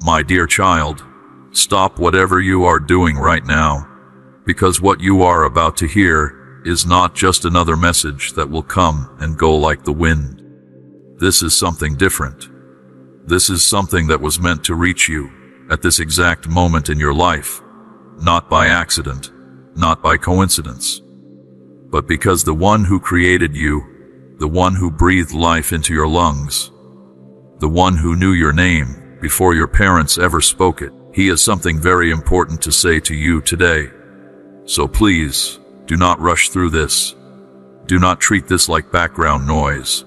My dear child, stop whatever you are doing right now, because what you are about to hear is not just another message that will come and go like the wind. This is something different. This is something that was meant to reach you at this exact moment in your life, not by accident, not by coincidence, but because the one who created you, the one who breathed life into your lungs, the one who knew your name before your parents ever spoke it, he has something very important to say to you today. So please, do not rush through this. Do not treat this like background noise.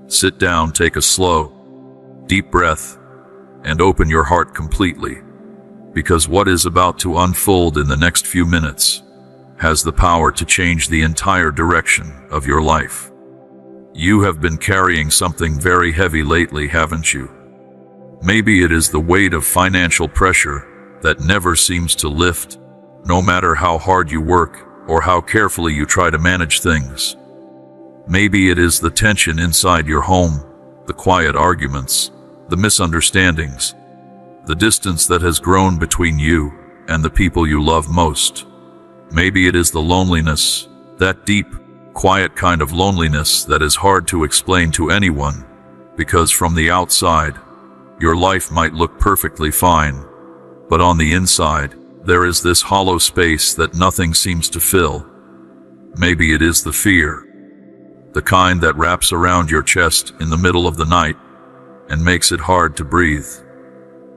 Sit down, take a slow, deep breath, and open your heart completely, because what is about to unfold in the next few minutes has the power to change the entire direction of your life. You have been carrying something very heavy lately, haven't you? Maybe it is the weight of financial pressure that never seems to lift, no matter how hard you work or how carefully you try to manage things. Maybe it is the tension inside your home, the quiet arguments, the misunderstandings, the distance that has grown between you and the people you love most. Maybe it is the loneliness, that deep, quiet kind of loneliness that is hard to explain to anyone, because from the outside, your life might look perfectly fine, but on the inside, there is this hollow space that nothing seems to fill. Maybe it is the fear, the kind that wraps around your chest in the middle of the night and makes it hard to breathe.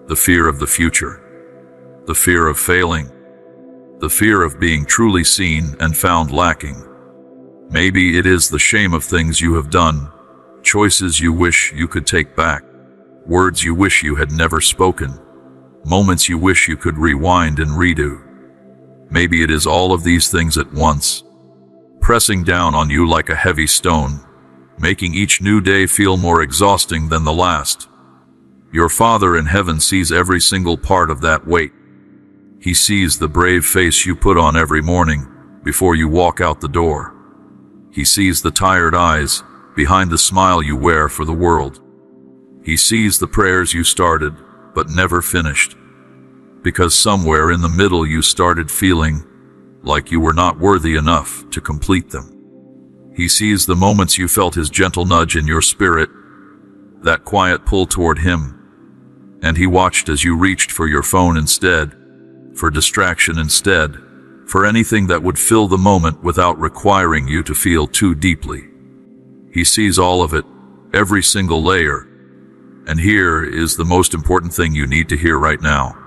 The fear of the future, the fear of failing, the fear of being truly seen and found lacking. Maybe it is the shame of things you have done, choices you wish you could take back, words you wish you had never spoken, moments you wish you could rewind and redo. Maybe it is all of these things at once, pressing down on you like a heavy stone, making each new day feel more exhausting than the last. Your Father in heaven sees every single part of that weight. He sees the brave face you put on every morning before you walk out the door. He sees the tired eyes behind the smile you wear for the world. He sees the prayers you started but never finished, because somewhere in the middle you started feeling like you were not worthy enough to complete them. He sees the moments you felt his gentle nudge in your spirit, that quiet pull toward him, and he watched as you reached for your phone instead, for distraction instead, for anything that would fill the moment without requiring you to feel too deeply. He sees all of it, every single layer. And here is the most important thing you need to hear right now.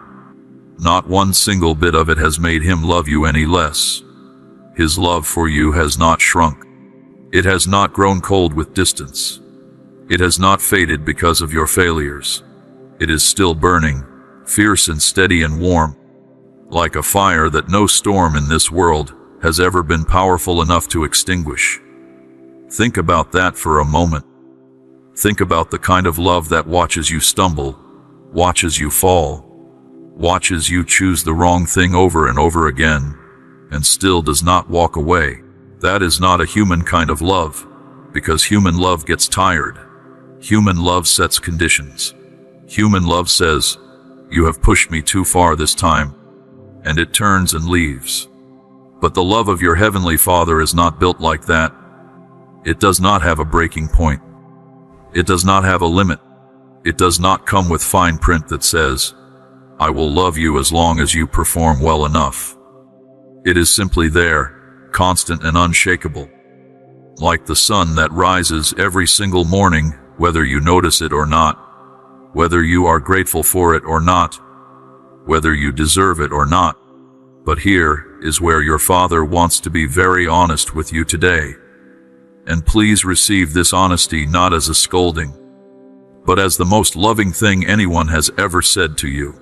Not one single bit of it has made him love you any less. His love for you has not shrunk. It has not grown cold with distance. It has not faded because of your failures. It is still burning, fierce and steady and warm, like a fire that no storm in this world has ever been powerful enough to extinguish. Think about that for a moment. Think about the kind of love that watches you stumble, watches you fall, watches you choose the wrong thing over and over again, and still does not walk away. That is not a human kind of love, because human love gets tired. Human love sets conditions. Human love says, "You have pushed me too far this time," and it turns and leaves. But the love of your Heavenly Father is not built like that. It does not have a breaking point. It does not have a limit. It does not come with fine print that says, "I will love you as long as you perform well enough." It is simply there, constant and unshakable. Like the sun that rises every single morning, whether you notice it or not, whether you are grateful for it or not, whether you deserve it or not. But here is where your Father wants to be very honest with you today. And please receive this honesty not as a scolding, but as the most loving thing anyone has ever said to you.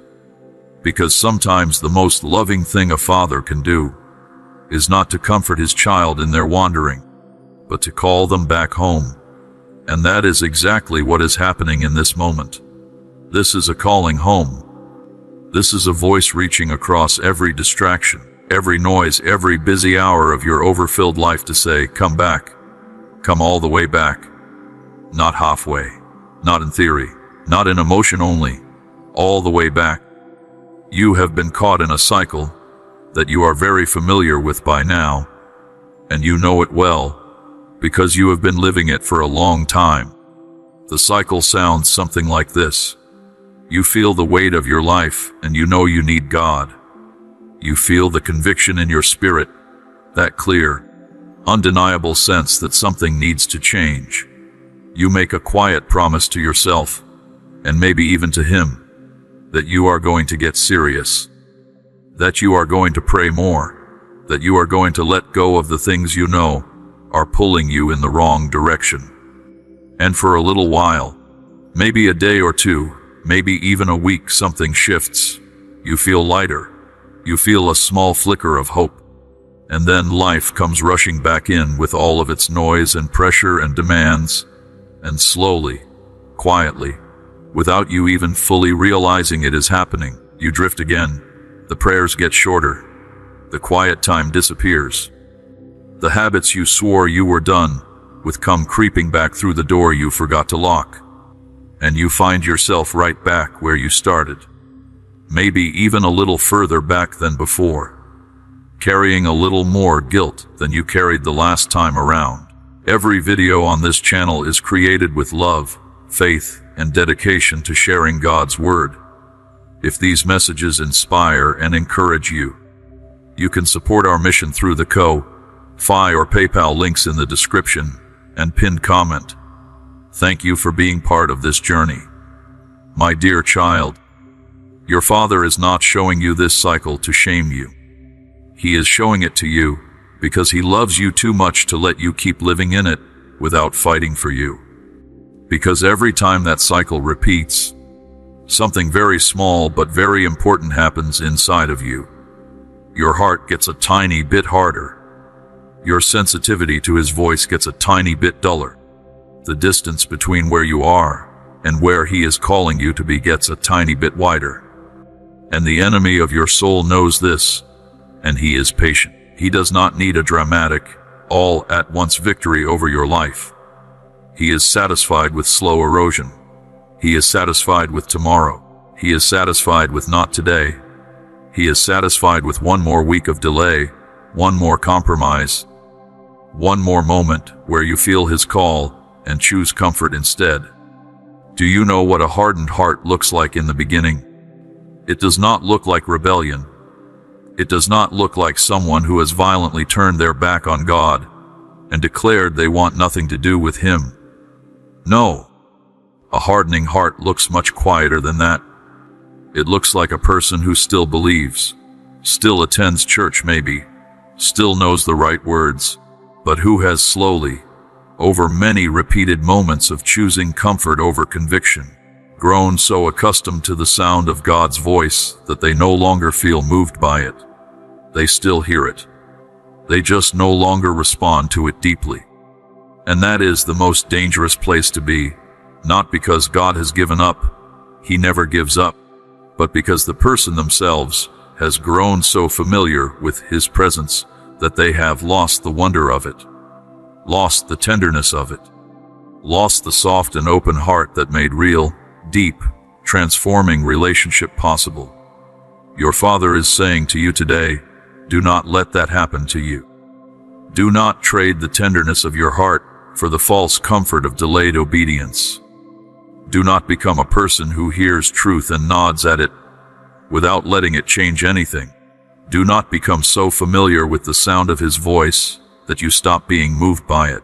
Because sometimes the most loving thing a father can do is not to comfort his child in their wandering, but to call them back home. And that is exactly what is happening in this moment. This is a calling home. This is a voice reaching across every distraction, every noise, every busy hour of your overfilled life to say, "Come back. Come all the way back." Not halfway, not in theory, not in emotion only, all the way back. You have been caught in a cycle that you are very familiar with by now, and you know it well because you have been living it for a long time. The cycle sounds something like this. You feel the weight of your life and you know you need God. You feel the conviction in your spirit, that clear, undeniable sense that something needs to change. You make a quiet promise to yourself, and maybe even to Him, that you are going to get serious, that you are going to pray more, that you are going to let go of the things you know are pulling you in the wrong direction. And for a little while, maybe a day or two, maybe even a week, something shifts. You feel lighter. You feel a small flicker of hope. And then life comes rushing back in with all of its noise and pressure and demands. And slowly, quietly, without you even fully realizing it is happening, you drift again. The prayers get shorter. The quiet time disappears. The habits you swore you were done with come creeping back through the door you forgot to lock. And you find yourself right back where you started. Maybe even a little further back than before, carrying a little more guilt than you carried the last time around. Every video on this channel is created with love, faith, and dedication to sharing God's Word. If these messages inspire and encourage you, you can support our mission through the Ko-Fi or PayPal links in the description and pinned comment. Thank you for being part of this journey. My dear child, your Father is not showing you this cycle to shame you. He is showing it to you because He loves you too much to let you keep living in it without fighting for you. Because every time that cycle repeats, something very small but very important happens inside of you. Your heart gets a tiny bit harder. Your sensitivity to His voice gets a tiny bit duller. The distance between where you are and where He is calling you to be gets a tiny bit wider. And the enemy of your soul knows this, and he is patient. He does not need a dramatic, all-at-once victory over your life. He is satisfied with slow erosion. He is satisfied with tomorrow. He is satisfied with not today. He is satisfied with one more week of delay, one more compromise, one more moment where you feel His call and choose comfort instead. Do you know what a hardened heart looks like in the beginning? It does not look like rebellion. It does not look like someone who has violently turned their back on God and declared they want nothing to do with Him. No, a hardening heart looks much quieter than that. It looks like a person who still believes, still attends church maybe, still knows the right words, but who has slowly, over many repeated moments of choosing comfort over conviction, grown so accustomed to the sound of God's voice that they no longer feel moved by it. They still hear it. They just no longer respond to it deeply. And that is the most dangerous place to be, not because God has given up. He never gives up, but because the person themselves has grown so familiar with His presence that they have lost the wonder of it, lost the tenderness of it, lost the soft and open heart that made real, deep, transforming relationship possible. Your Father is saying to you today, do not let that happen to you. Do not trade the tenderness of your heart for the false comfort of delayed obedience. Do not become a person who hears truth and nods at it without letting it change anything. Do not become so familiar with the sound of His voice that you stop being moved by it.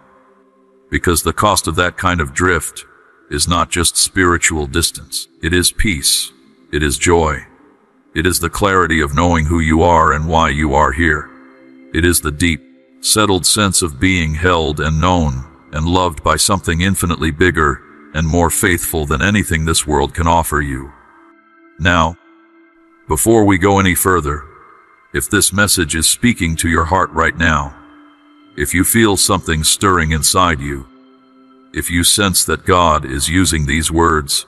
Because the cost of that kind of drift is not just spiritual distance. It is peace. It is joy. It is the clarity of knowing who you are and why you are here. It is the deep, settled sense of being held and known and loved by something infinitely bigger and more faithful than anything this world can offer you. Now, before we go any further, if this message is speaking to your heart right now, if you feel something stirring inside you, if you sense that God is using these words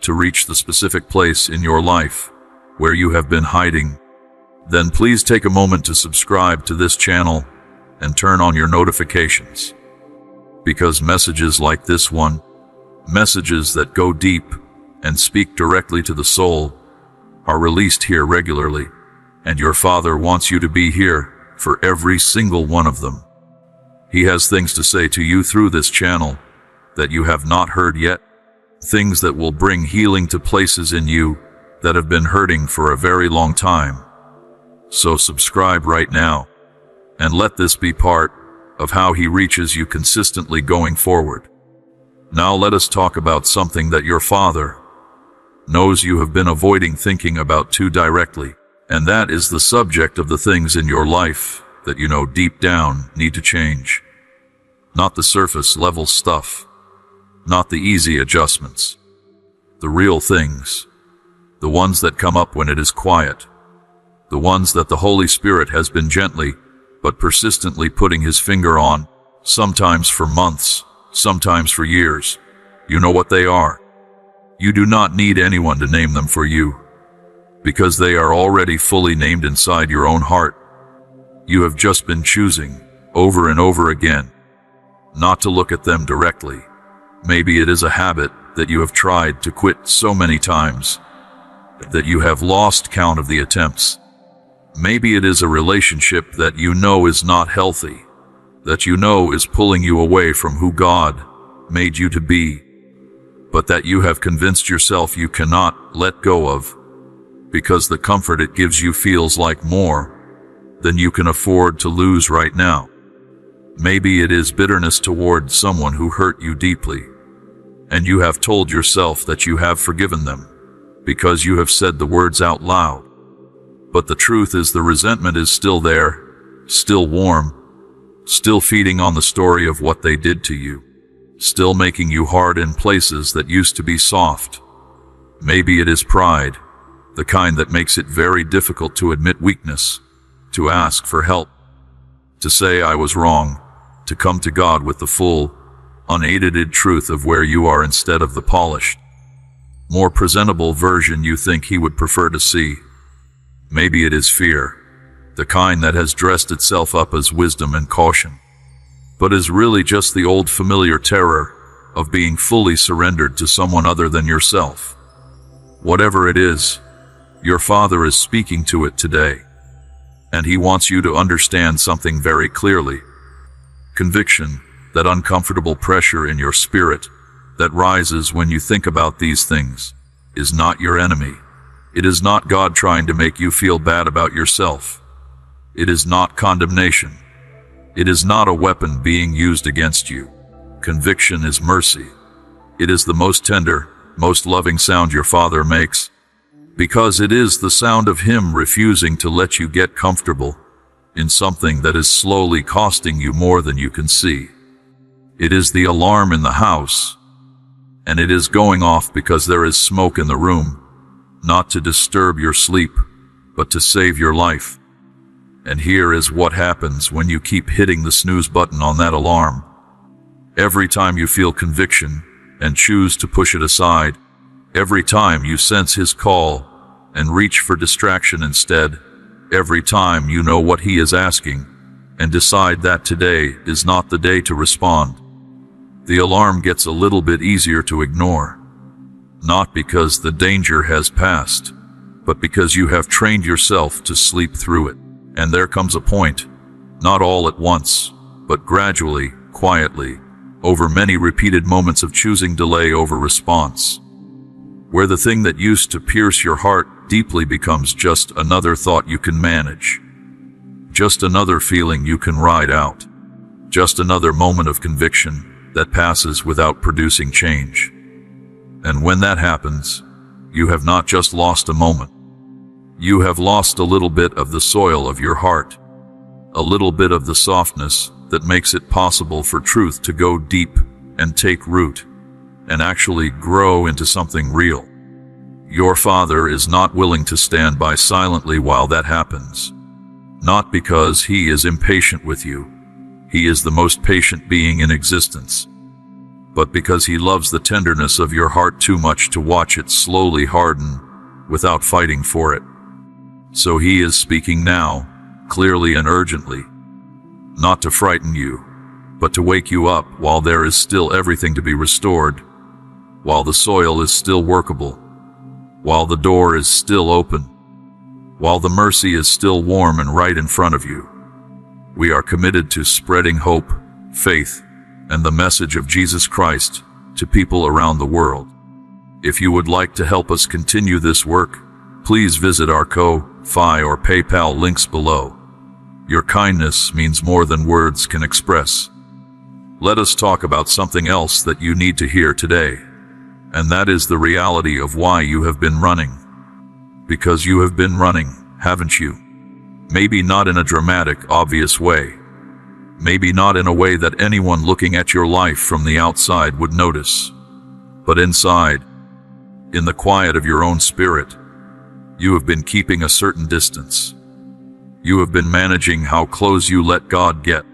to reach the specific place in your life where you have been hiding, then please take a moment to subscribe to this channel and turn on your notifications. Because messages like this one, messages that go deep, and speak directly to the soul are released here regularly, and your Father wants you to be here for every single one of them. He has things to say to you through this channel that you have not heard yet, things that will bring healing to places in you that have been hurting for a very long time. So subscribe right now, and let this be part of how He reaches you consistently going forward. Now let us talk about something that your Father knows you have been avoiding thinking about too directly, and that is the subject of the things in your life that you know deep down need to change. Not the surface level stuff, not the easy adjustments, the real things, the ones that come up when it is quiet, the ones that the Holy Spirit has been gently but persistently putting His finger on, sometimes for months, sometimes for years. You know what they are. You do not need anyone to name them for you, because they are already fully named inside your own heart. You have just been choosing, over and over again, not to look at them directly. Maybe it is a habit that you have tried to quit so many times that you have lost count of the attempts. Maybe it is a relationship that you know is not healthy, that you know is pulling you away from who God made you to be, but that you have convinced yourself you cannot let go of, because the comfort it gives you feels like more than you can afford to lose right now. Maybe it is bitterness toward someone who hurt you deeply, and you have told yourself that you have forgiven them because you have said the words out loud. But the truth is the resentment is still there, still warm, still feeding on the story of what they did to you, still making you hard in places that used to be soft. Maybe it is pride, the kind that makes it very difficult to admit weakness, to ask for help, to say I was wrong, to come to God with the full, unedited truth of where you are instead of the polished, more presentable version you think He would prefer to see. Maybe it is fear, the kind that has dressed itself up as wisdom and caution, but is really just the old familiar terror of being fully surrendered to someone other than yourself. Whatever it is, your Father is speaking to it today, and He wants you to understand something very clearly. Conviction, that uncomfortable pressure in your spirit that rises when you think about these things, is not your enemy. It is not God trying to make you feel bad about yourself. It is not condemnation. It is not a weapon being used against you. Conviction is mercy. It is the most tender, most loving sound your Father makes, because it is the sound of Him refusing to let you get comfortable in something that is slowly costing you more than you can see. It is the alarm in the house, and it is going off because there is smoke in the room, not to disturb your sleep, but to save your life. And here is what happens when you keep hitting the snooze button on that alarm. Every time you feel conviction and choose to push it aside, every time you sense His call and reach for distraction instead, every time you know what He is asking and decide that today is not the day to respond, the alarm gets a little bit easier to ignore. Not because the danger has passed, but because you have trained yourself to sleep through it. And there comes a point, not all at once, but gradually, quietly, over many repeated moments of choosing delay over response, where the thing that used to pierce your heart deeply becomes just another thought you can manage, just another feeling you can ride out, just another moment of conviction that passes without producing change. And when that happens, you have not just lost a moment. You have lost a little bit of the soil of your heart, a little bit of the softness that makes it possible for truth to go deep and take root and actually grow into something real. Your Father is not willing to stand by silently while that happens, not because He is impatient with you. He is the most patient being in existence, but because He loves the tenderness of your heart too much to watch it slowly harden without fighting for it. So He is speaking now, clearly and urgently, not to frighten you, but to wake you up while there is still everything to be restored, while the soil is still workable, while the door is still open, while the mercy is still warm and right in front of you. We are committed to spreading hope, faith, and the message of Jesus Christ to people around the world. If you would like to help us continue this work, please visit our Ko-Fi or PayPal links below. Your kindness means more than words can express. Let us talk about something else that you need to hear today, and that is the reality of why you have been running. Because you have been running, haven't you? Maybe not in a dramatic, obvious way. Maybe not in a way that anyone looking at your life from the outside would notice. But inside, in the quiet of your own spirit, you have been keeping a certain distance. You have been managing how close you let God get.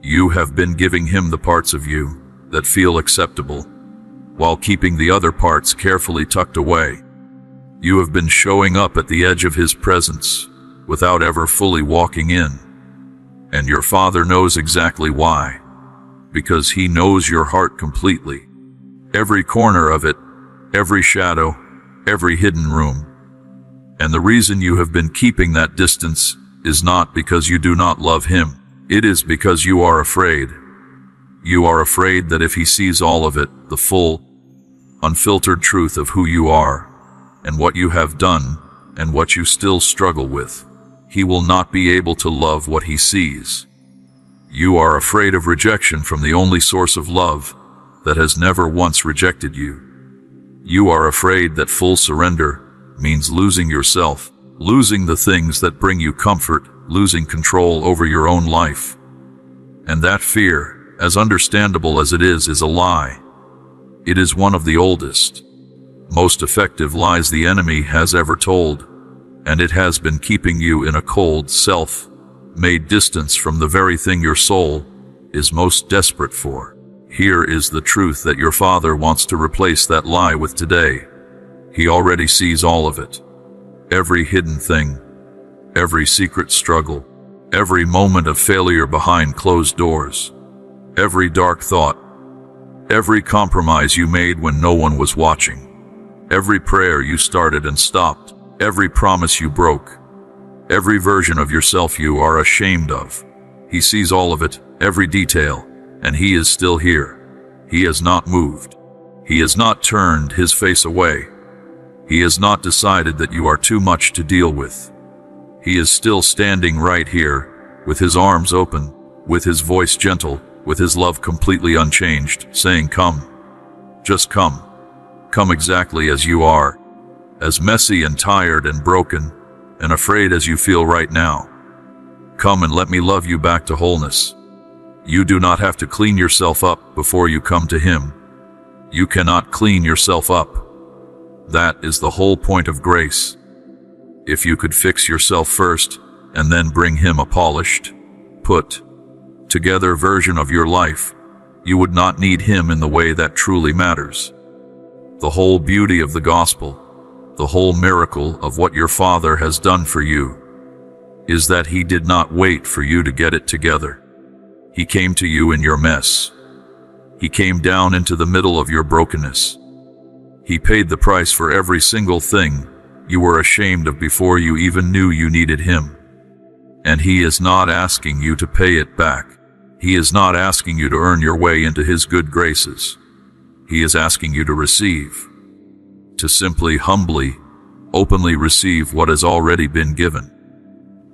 You have been giving Him the parts of you that feel acceptable, while keeping the other parts carefully tucked away. You have been showing up at the edge of His presence without ever fully walking in. And your Father knows exactly why, because He knows your heart completely. Every corner of it, every shadow, every hidden room. And the reason you have been keeping that distance is not because you do not love Him. It is because you are afraid. You are afraid that if He sees all of it, the full, unfiltered truth of who you are, and what you have done, and what you still struggle with, He will not be able to love what He sees. You are afraid of rejection from the only source of love that has never once rejected you. You are afraid that full surrender means losing yourself, losing the things that bring you comfort, losing control over your own life. And that fear, as understandable as it is a lie. It is one of the oldest, most effective lies the enemy has ever told, and it has been keeping you in a cold, self-made distance from the very thing your soul is most desperate for. Here is the truth that your Father wants to replace that lie with today. He already sees all of it. Every hidden thing, every secret struggle, every moment of failure behind closed doors, every dark thought, every compromise you made when no one was watching, every prayer you started and stopped, every promise you broke, every version of yourself you are ashamed of. He sees all of it, every detail, and He is still here. He has not moved. He has not turned His face away. He has not decided that you are too much to deal with. He is still standing right here, with His arms open, with His voice gentle, with His love completely unchanged, saying, "Come. Just come. Come exactly as you are, as messy and tired and broken and afraid as you feel right now. Come and let me love you back to wholeness." You do not have to clean yourself up before you come to Him. You cannot clean yourself up. That is the whole point of grace. If you could fix yourself first and then bring Him a polished, put together version of your life, you would not need Him in the way that truly matters. The whole beauty of the gospel, the whole miracle of what your Father has done for you, is that He did not wait for you to get it together. He came to you in your mess. He came down into the middle of your brokenness. He paid the price for every single thing you were ashamed of before you even knew you needed Him. And He is not asking you to pay it back. He is not asking you to earn your way into His good graces. He is asking you to receive, to simply, humbly, openly receive what has already been given.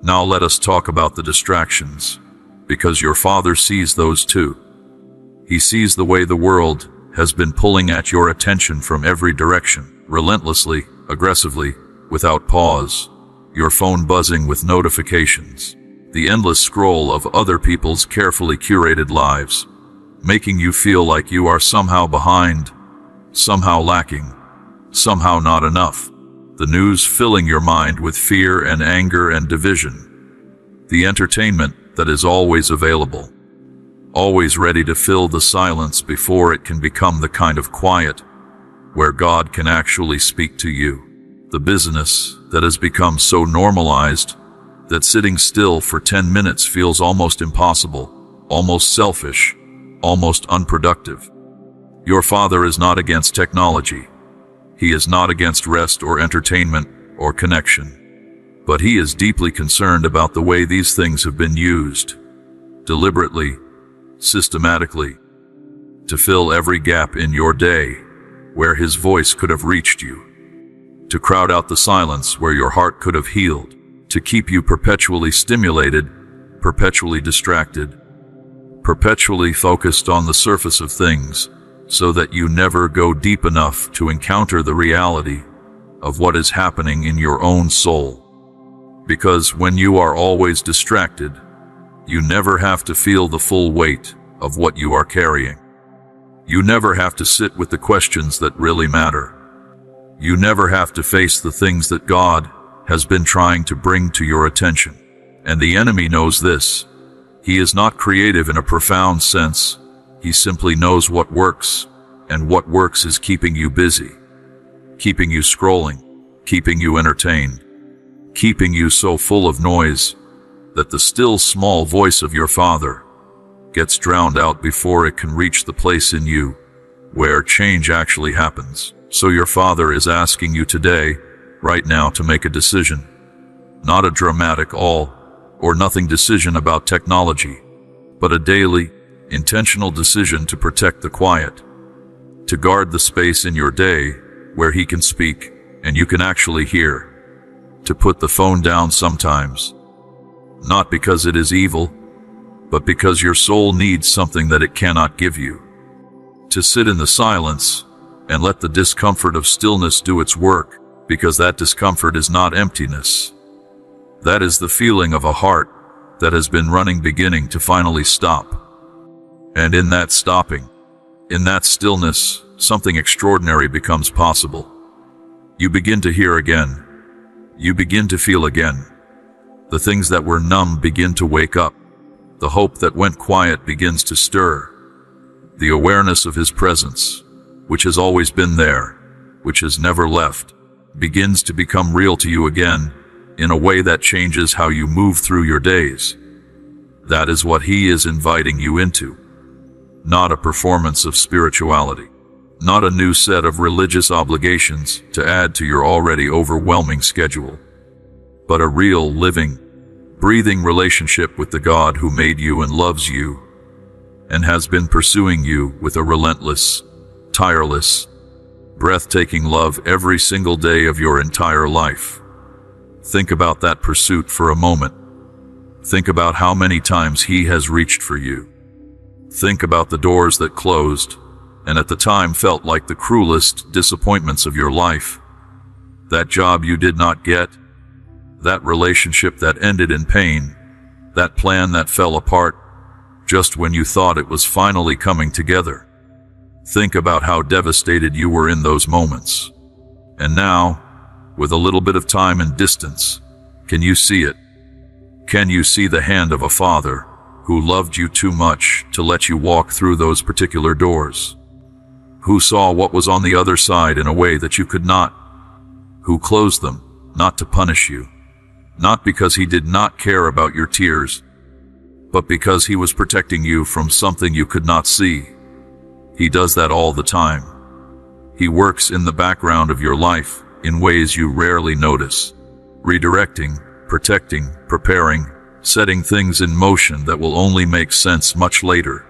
Now let us talk about the distractions, because your Father sees those too. He sees the way the world has been pulling at your attention from every direction, relentlessly, aggressively, without pause, your phone buzzing with notifications, the endless scroll of other people's carefully curated lives, making you feel like you are somehow behind, somehow lacking, somehow not enough. The news filling your mind with fear and anger and division. The entertainment that is always available, always ready to fill the silence before it can become the kind of quiet where God can actually speak to you. The business that has become so normalized that sitting still for 10 minutes feels almost impossible, almost selfish, almost unproductive. Your Father is not against technology. He is not against rest or entertainment or connection. But He is deeply concerned about the way these things have been used, deliberately, systematically, to fill every gap in your day where His voice could have reached you, to crowd out the silence where your heart could have healed, to keep you perpetually stimulated, perpetually distracted, perpetually focused on the surface of things, so that you never go deep enough to encounter the reality of what is happening in your own soul. Because when you are always distracted, you never have to feel the full weight of what you are carrying. You never have to sit with the questions that really matter. You never have to face the things that God has been trying to bring to your attention. And the enemy knows this. He is not creative in a profound sense. He simply knows what works, and what works is keeping you busy, keeping you scrolling, keeping you entertained, keeping you so full of noise that the still small voice of your Father gets drowned out before it can reach the place in you where change actually happens. So your Father is asking you today, right now, to make a decision. Not a dramatic all or nothing decision about technology, but a daily, intentional decision to protect the quiet, to guard the space in your day where He can speak and you can actually hear, to put the phone down sometimes, not because it is evil, but because your soul needs something that it cannot give you, to sit in the silence and let the discomfort of stillness do its work, because that discomfort is not emptiness. That is the feeling of a heart that has been running beginning to finally stop. And in that stopping, in that stillness, something extraordinary becomes possible. You begin to hear again. You begin to feel again. The things that were numb begin to wake up. The hope that went quiet begins to stir. The awareness of His presence, which has always been there, which has never left, begins to become real to you again in a way that changes how you move through your days. That is what He is inviting you into. Not a performance of spirituality, not a new set of religious obligations to add to your already overwhelming schedule, but a real, living, breathing relationship with the God who made you and loves you and has been pursuing you with a relentless, tireless, breathtaking love every single day of your entire life. Think about that pursuit for a moment. Think about how many times He has reached for you. Think about the doors that closed and at the time felt like the cruelest disappointments of your life. That job you did not get, that relationship that ended in pain, that plan that fell apart just when you thought it was finally coming together. Think about how devastated you were in those moments. And now, with a little bit of time and distance, can you see it? Can you see the hand of a Father who loved you too much to let you walk through those particular doors? Who saw what was on the other side in a way that you could not? Who closed them, not to punish you, not because He did not care about your tears, but because He was protecting you from something you could not see. He does that all the time. He works in the background of your life in ways you rarely notice, redirecting, protecting, preparing, setting things in motion that will only make sense much later.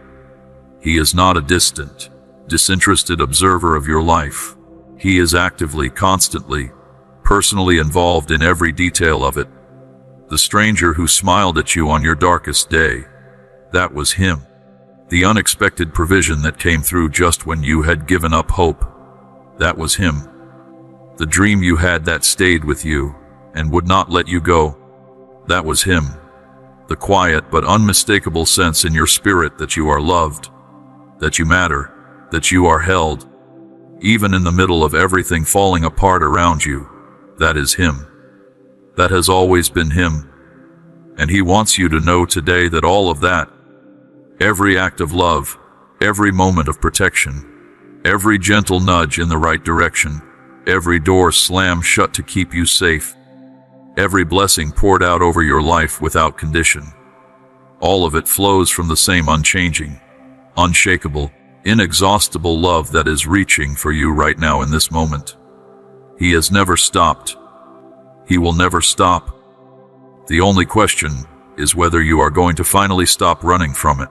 He is not a distant, disinterested observer of your life. He is actively, constantly, personally involved in every detail of it. The stranger who smiled at you on your darkest day, that was Him. The unexpected provision that came through just when you had given up hope, that was Him. The dream you had that stayed with you and would not let you go, that was Him. The quiet but unmistakable sense in your spirit that you are loved, that you matter, that you are held, even in the middle of everything falling apart around you, that is Him. That has always been Him. And He wants you to know today that all of that, every act of love, every moment of protection, every gentle nudge in the right direction, every door slammed shut to keep you safe, every blessing poured out over your life without condition, all of it flows from the same unchanging, unshakable, inexhaustible love that is reaching for you right now in this moment. He has never stopped. He will never stop. The only question is whether you are going to finally stop running from it.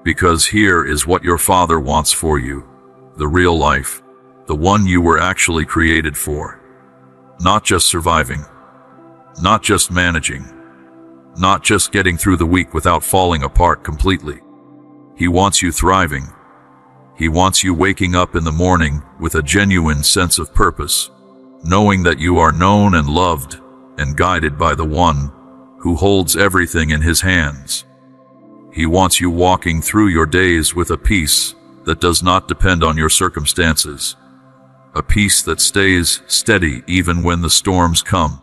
Because here is what your Father wants for you, the real life, the one you were actually created for. Not just surviving, not just managing, not just getting through the week without falling apart completely. He wants you thriving. He wants you waking up in the morning with a genuine sense of purpose, knowing that you are known and loved and guided by the one who holds everything in his hands. He wants you walking through your days with a peace that does not depend on your circumstances, a peace that stays steady even when the storms come,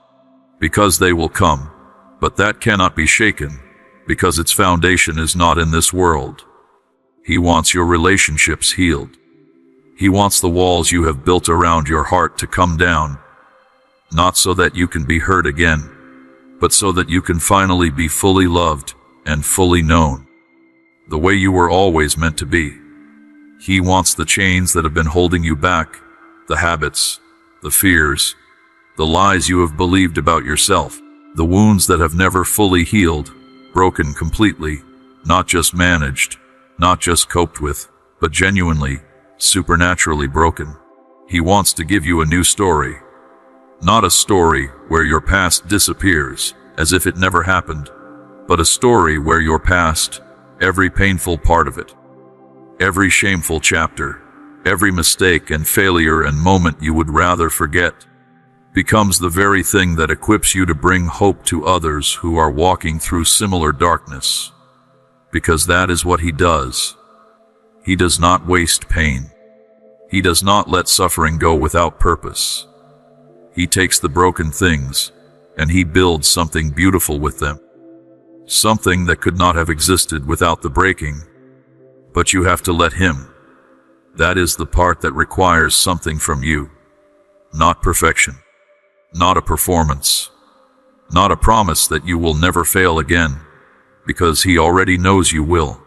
because they will come, but that cannot be shaken, because its foundation is not in this world. He wants your relationships healed. He wants the walls you have built around your heart to come down, not so that you can be hurt again, but so that you can finally be fully loved and fully known, the way you were always meant to be. He wants the chains that have been holding you back, the habits, the fears, the lies you have believed about yourself, the wounds that have never fully healed, broken completely, not just managed, not just coped with, but genuinely, supernaturally broken. He wants to give you a new story. Not a story where your past disappears as if it never happened, but a story where your past, every painful part of it, every shameful chapter, every mistake and failure and moment you would rather forget, becomes the very thing that equips you to bring hope to others who are walking through similar darkness. Because that is what he does. He does not waste pain. He does not let suffering go without purpose. He takes the broken things, and he builds something beautiful with them. Something that could not have existed without the breaking. But you have to let him. That is the part that requires something from you. Not perfection. Not a performance. Not a promise that you will never fail again, because he already knows you will,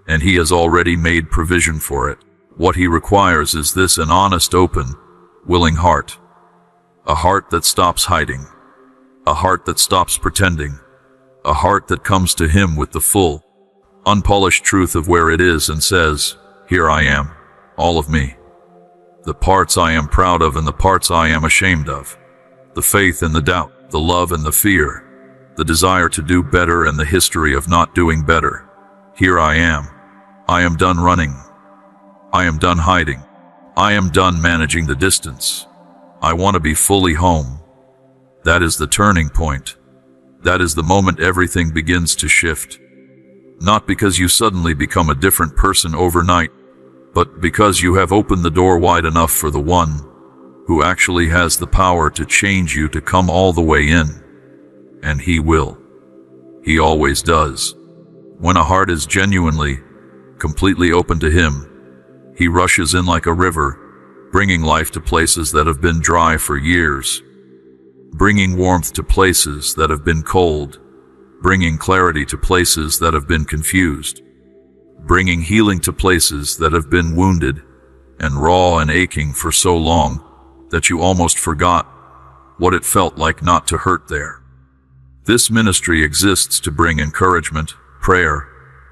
and he has already made provision for it. What he requires is this: an honest, open, willing heart. A heart that stops hiding. A heart that stops pretending. A heart that comes to him with the full, unpolished truth of where it is and says, "Here I am, all of me. The parts I am proud of and the parts I am ashamed of. The faith and the doubt, the love and the fear, the desire to do better and the history of not doing better. Here I am. I am done running. I am done hiding. I am done managing the distance. I want to be fully home." That is the turning point. That is the moment everything begins to shift. Not because you suddenly become a different person overnight, but because you have opened the door wide enough for the one who actually has the power to change you to come all the way in. And he will. He always does. When a heart is genuinely, completely open to him, he rushes in like a river, bringing life to places that have been dry for years, bringing warmth to places that have been cold, bringing clarity to places that have been confused, bringing healing to places that have been wounded and raw and aching for so long that you almost forgot what it felt like not to hurt there. This ministry exists to bring encouragement, prayer,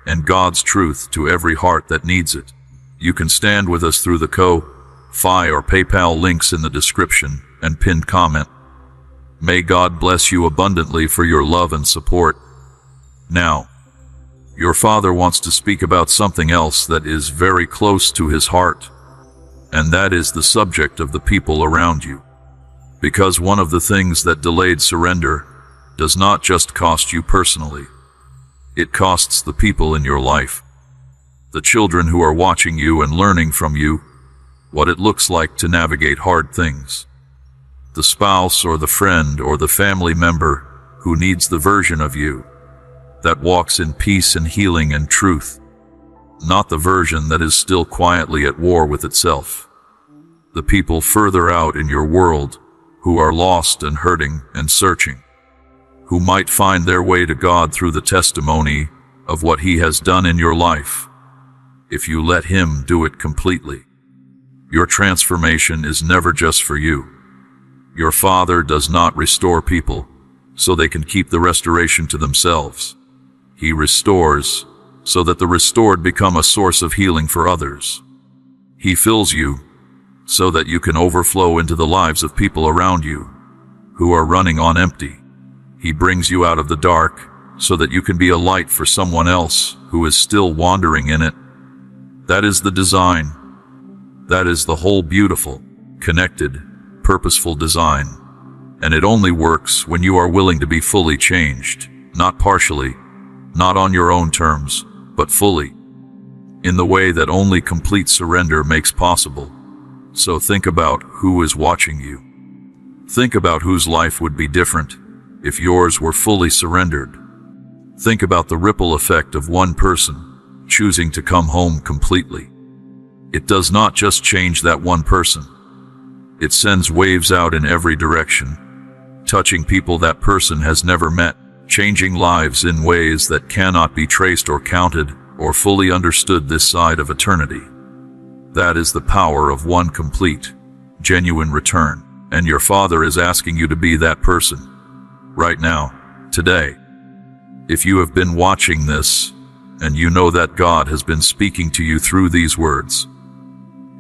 and God's truth to every heart that needs it. You can stand with us through the Ko-Fi or PayPal links in the description and pinned comment. May God bless you abundantly for your love and support. Now, your Father wants to speak about something else that is very close to his heart, and that is the subject of the people around you. Because one of the things that delayed surrender does not just cost you personally. It costs the people in your life, the children who are watching you and learning from you what it looks like to navigate hard things, the spouse or the friend or the family member who needs the version of you that walks in peace and healing and truth, not the version that is still quietly at war with itself. The people further out in your world who are lost and hurting and searching, who might find their way to God through the testimony of what he has done in your life. if you let Him do it completely. Your transformation is never just for you. Your Father does not restore people so they can keep the restoration to themselves. He restores so that the restored become a source of healing for others. He fills you so that you can overflow into the lives of people around you who are running on empty. He brings you out of the dark so that you can be a light for someone else who is still wandering in it. That is the design. That is the whole beautiful, connected, purposeful design. And it only works when you are willing to be fully changed, not partially, not on your own terms, but fully, in the way that only complete surrender makes possible. So think about who is watching you. Think about whose life would be different if yours were fully surrendered. Think about the ripple effect of one person choosing to come home completely. It does not just change that one person. It sends waves out in every direction, touching people that person has never met, changing lives in ways that cannot be traced or counted or fully understood this side of eternity. That is the power of one complete, genuine return, and your Father is asking you to be that person, right now, today. If you have been watching this, and you know that God has been speaking to you through these words,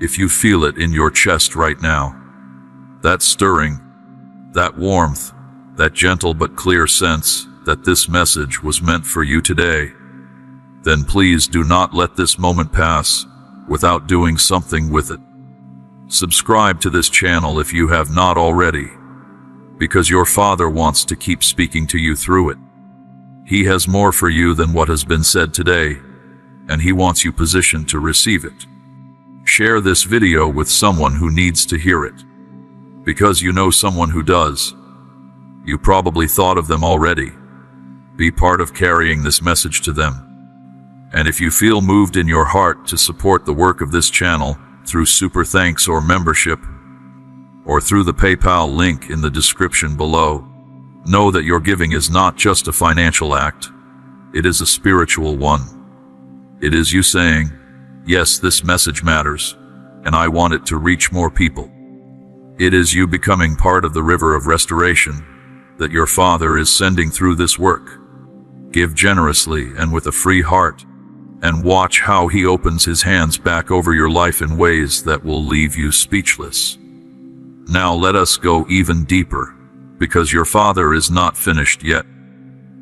if you feel it in your chest right now, that stirring, that warmth, that gentle but clear sense that this message was meant for you today, then please do not let this moment pass without doing something with it. Subscribe to this channel if you have not already, because your Father wants to keep speaking to you through it. He has more for you than what has been said today, and He wants you positioned to receive it. Share this video with someone who needs to hear it, because you know someone who does. You probably thought of them already. Be part of carrying this message to them. And if you feel moved in your heart to support the work of this channel through super thanks or membership, or through the PayPal link in the description below, know that your giving is not just a financial act, it is a spiritual one. It is you saying, yes, this message matters, and I want it to reach more people. It is you becoming part of the river of restoration that your Father is sending through this work. Give generously and with a free heart, and watch how He opens His hands back over your life in ways that will leave you speechless. Now let us go even deeper, because your Father is not finished yet.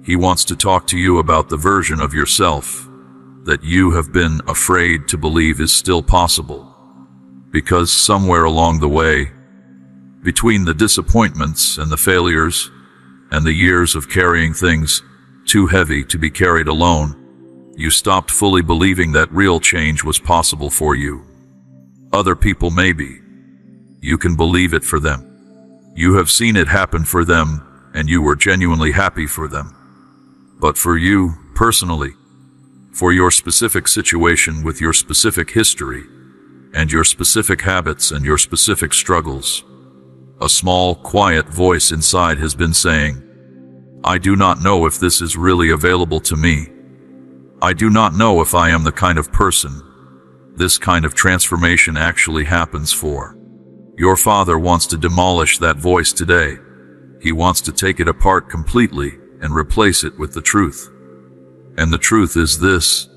He wants to talk to you about the version of yourself that you have been afraid to believe is still possible. Because somewhere along the way, between the disappointments and the failures, and the years of carrying things too heavy to be carried alone, you stopped fully believing that real change was possible for you. Other people maybe. You can believe it for them. You have seen it happen for them, and you were genuinely happy for them. But for you, personally, for your specific situation with your specific history, and your specific habits and your specific struggles, a small, quiet voice inside has been saying, I do not know if this is really available to me. I do not know if I am the kind of person this kind of transformation actually happens for. Your Father wants to demolish that voice today. He wants to take it apart completely and replace it with the truth. And the truth is this: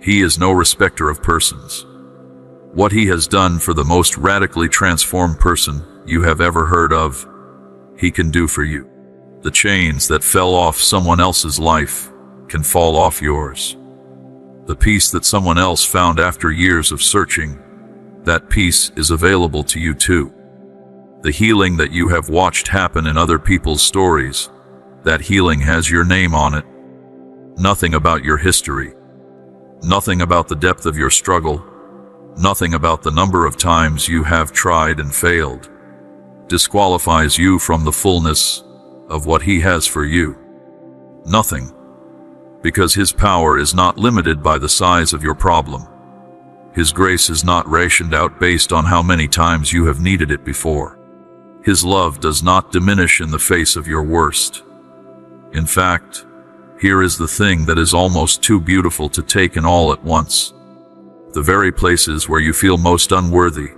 He is no respecter of persons. What He has done for the most radically transformed person you have ever heard of, He can do for you. The chains that fell off someone else's life can fall off yours. The peace that someone else found after years of searching, that peace is available to you too. The healing that you have watched happen in other people's stories, that healing has your name on it. Nothing about your history, nothing about the depth of your struggle, nothing about the number of times you have tried and failed, disqualifies you from the fullness of what He has for you. Nothing. Because His power is not limited by the size of your problem. His grace is not rationed out based on how many times you have needed it before. His love does not diminish in the face of your worst. In fact, here is the thing that is almost too beautiful to take in all at once. The very places where you feel most unworthy,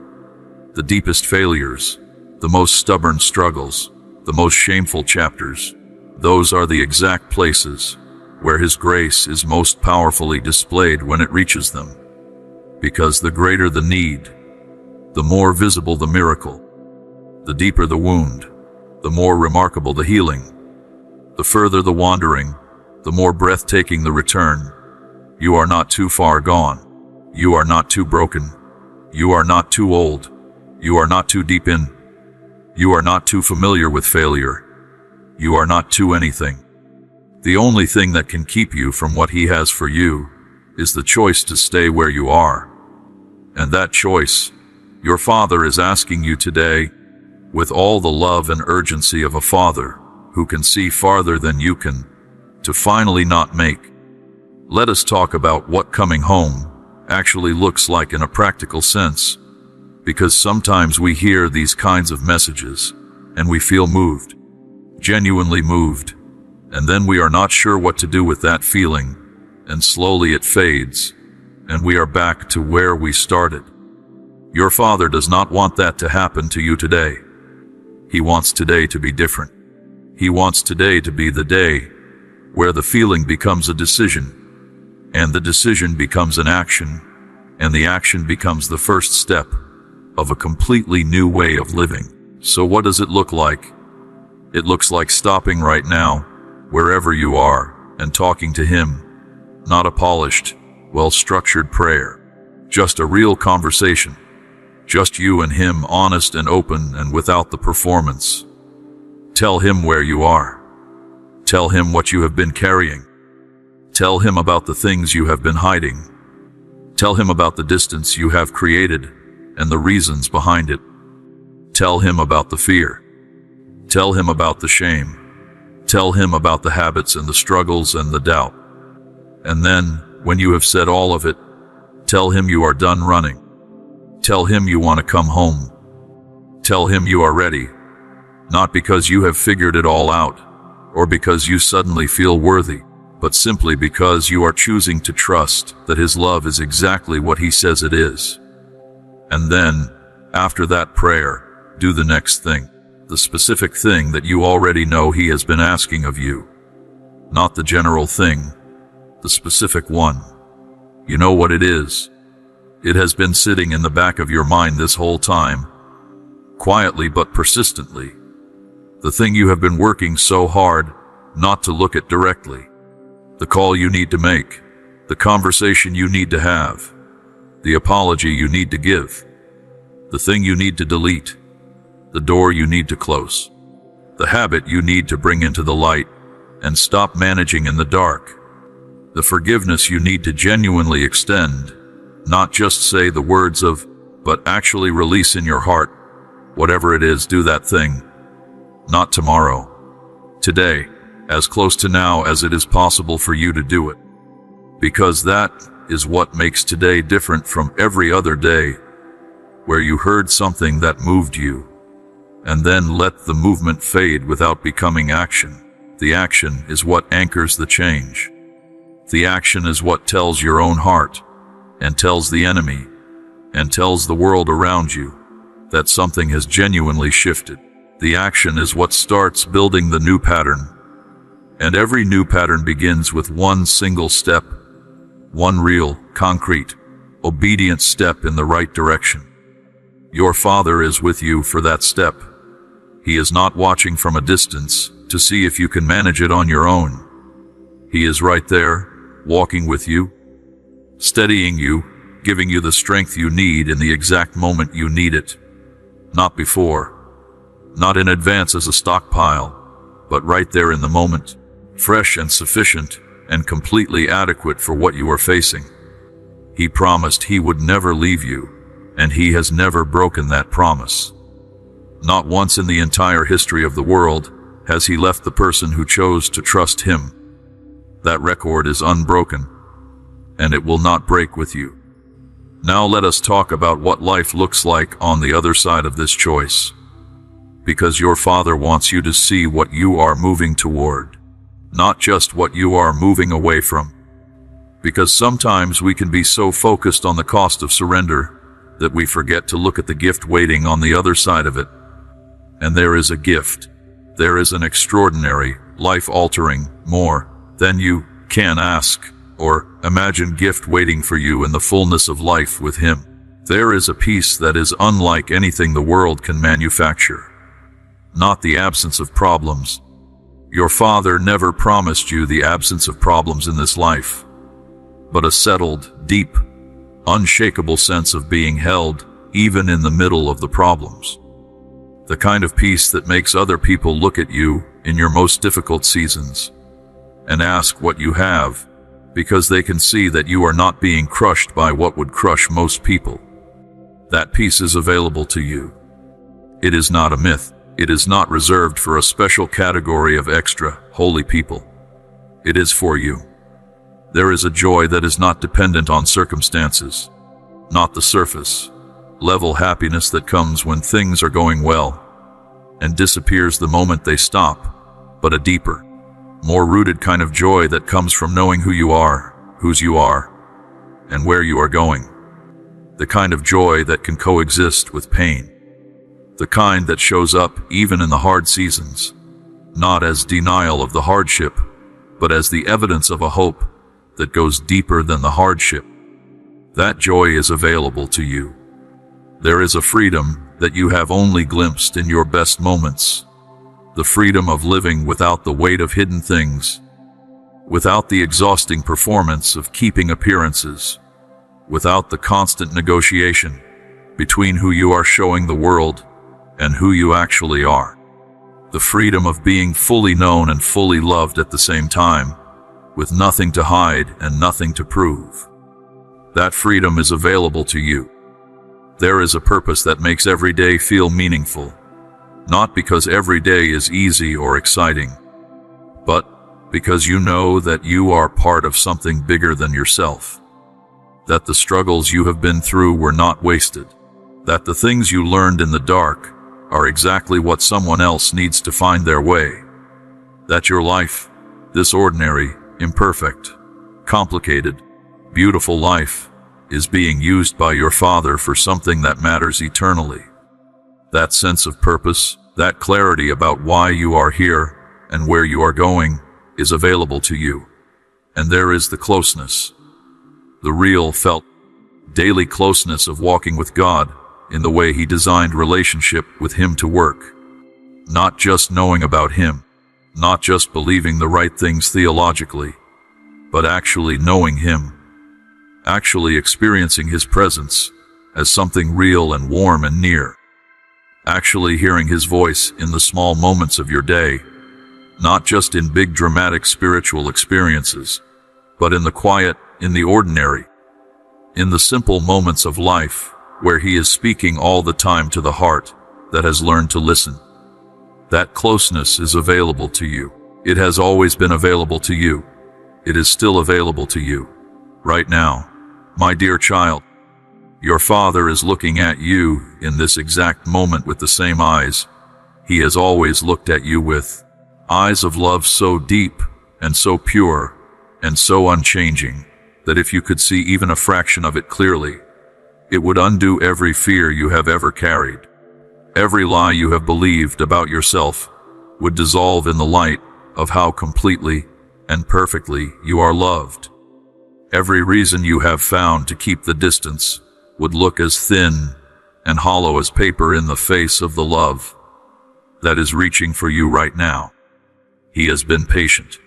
the deepest failures, the most stubborn struggles, the most shameful chapters, those are the exact places where His grace is most powerfully displayed when it reaches them. Because the greater the need, the more visible the miracle. The deeper the wound, the more remarkable the healing. The further the wandering, the more breathtaking the return. You are not too far gone. You are not too broken. You are not too old. You are not too deep in. You are not too familiar with failure. You are not too anything. The only thing that can keep you from what He has for you is the choice to stay where you are. And that choice, your Father is asking you today, with all the love and urgency of a father who can see farther than you can, to finally not make. Let us talk about what coming home actually looks like in a practical sense, because sometimes we hear these kinds of messages and we feel moved, genuinely moved, and then we are not sure what to do with that feeling, and slowly it fades, and we are back to where we started. Your Father does not want that to happen to you today. He wants today to be different. He wants today to be the day where the feeling becomes a decision, and the decision becomes an action, and the action becomes the first step of a completely new way of living. So what does it look like? It looks like stopping right now, wherever you are, and talking to Him. Not a polished, well-structured prayer. Just a real conversation. Just you and Him, honest and open and without the performance. Tell Him where you are. Tell Him what you have been carrying. Tell Him about the things you have been hiding. Tell Him about the distance you have created and the reasons behind it. Tell Him about the fear. Tell Him about the shame. Tell Him about the habits and the struggles and the doubt. And then, when you have said all of it, tell Him you are done running. Tell Him you want to come home. Tell Him you are ready, not because you have figured it all out, or because you suddenly feel worthy, but simply because you are choosing to trust that His love is exactly what He says it is. And then, after that prayer, do the next thing, the specific thing that you already know He has been asking of you. Not the general thing, the specific one. You know what it is. It has been sitting in the back of your mind this whole time, quietly but persistently. The thing you have been working so hard not to look at directly. The call you need to make, the conversation you need to have, the apology you need to give, the thing you need to delete, the door you need to close, the habit you need to bring into the light and stop managing in the dark, the forgiveness you need to genuinely extend, not just say the words of, but actually release in your heart. Whatever it is, do that thing. Not tomorrow. Today, as close to now as it is possible for you to do it. Because that is what makes today different from every other day, where you heard something that moved you, and then let the movement fade without becoming action. The action is what anchors the change. The action is what tells your own heart, and tells the enemy, and tells the world around you, that something has genuinely shifted. The action is what starts building the new pattern. And every new pattern begins with one single step, one real, concrete, obedient step in the right direction. Your Father is with you for that step. He is not watching from a distance to see if you can manage it on your own. He is right there, walking with you, steadying you, giving you the strength you need in the exact moment you need it. Not before, not in advance as a stockpile, but right there in the moment, fresh and sufficient and completely adequate for what you are facing. He promised He would never leave you, and He has never broken that promise. Not once in the entire history of the world has He left the person who chose to trust Him. That record is unbroken, and it will not break with you. Now let us talk about what life looks like on the other side of this choice. Because your Father wants you to see what you are moving toward, not just what you are moving away from. Because sometimes we can be so focused on the cost of surrender that we forget to look at the gift waiting on the other side of it. And there is a gift. There is an extraordinary, life-altering, more than you can ask or imagine gift waiting for you in the fullness of life with Him. There is a peace that is unlike anything the world can manufacture. Not the absence of problems. Your Father never promised you the absence of problems in this life, but a settled, deep, unshakable sense of being held even in the middle of the problems. The kind of peace that makes other people look at you in your most difficult seasons and ask what you have, because they can see that you are not being crushed by what would crush most people. That peace is available to you. It is not a myth. It is not reserved for a special category of extra, holy people. It is for you. There is a joy that is not dependent on circumstances, not the surface level happiness that comes when things are going well and disappears the moment they stop, but a deeper, more rooted kind of joy that comes from knowing who you are, whose you are, and where you are going. The kind of joy that can coexist with pain. The kind that shows up even in the hard seasons, not as denial of the hardship, but as the evidence of a hope that goes deeper than the hardship. That joy is available to you. There is a freedom that you have only glimpsed in your best moments. The freedom of living without the weight of hidden things, without the exhausting performance of keeping appearances, without the constant negotiation between who you are showing the world and who you actually are. The freedom of being fully known and fully loved at the same time, with nothing to hide and nothing to prove. That freedom is available to you. There is a purpose that makes every day feel meaningful, not because every day is easy or exciting, but because you know that you are part of something bigger than yourself, that the struggles you have been through were not wasted, that the things you learned in the dark are exactly what someone else needs to find their way, that your life, this ordinary, imperfect, complicated, beautiful life, is being used by your Father for something that matters eternally. That sense of purpose, that clarity about why you are here and where you are going, is available to you. And there is the closeness, the real, felt, daily closeness of walking with God in the way He designed relationship with Him to work. Not just knowing about Him, not just believing the right things theologically, but actually knowing Him, actually experiencing His presence as something real and warm and near, actually hearing His voice in the small moments of your day, not just in big dramatic spiritual experiences, but in the quiet, in the ordinary, in the simple moments of life where He is speaking all the time to the heart that has learned to listen. That closeness is available to you. It has always been available to you. It is still available to you. Right now, my dear child, your Father is looking at you in this exact moment with the same eyes He has always looked at you with, eyes of love so deep and so pure and so unchanging that if you could see even a fraction of it clearly, it would undo every fear you have ever carried. Every lie you have believed about yourself would dissolve in the light of how completely and perfectly you are loved. Every reason you have found to keep the distance would look as thin and hollow as paper in the face of the love that is reaching for you right now. He has been patient.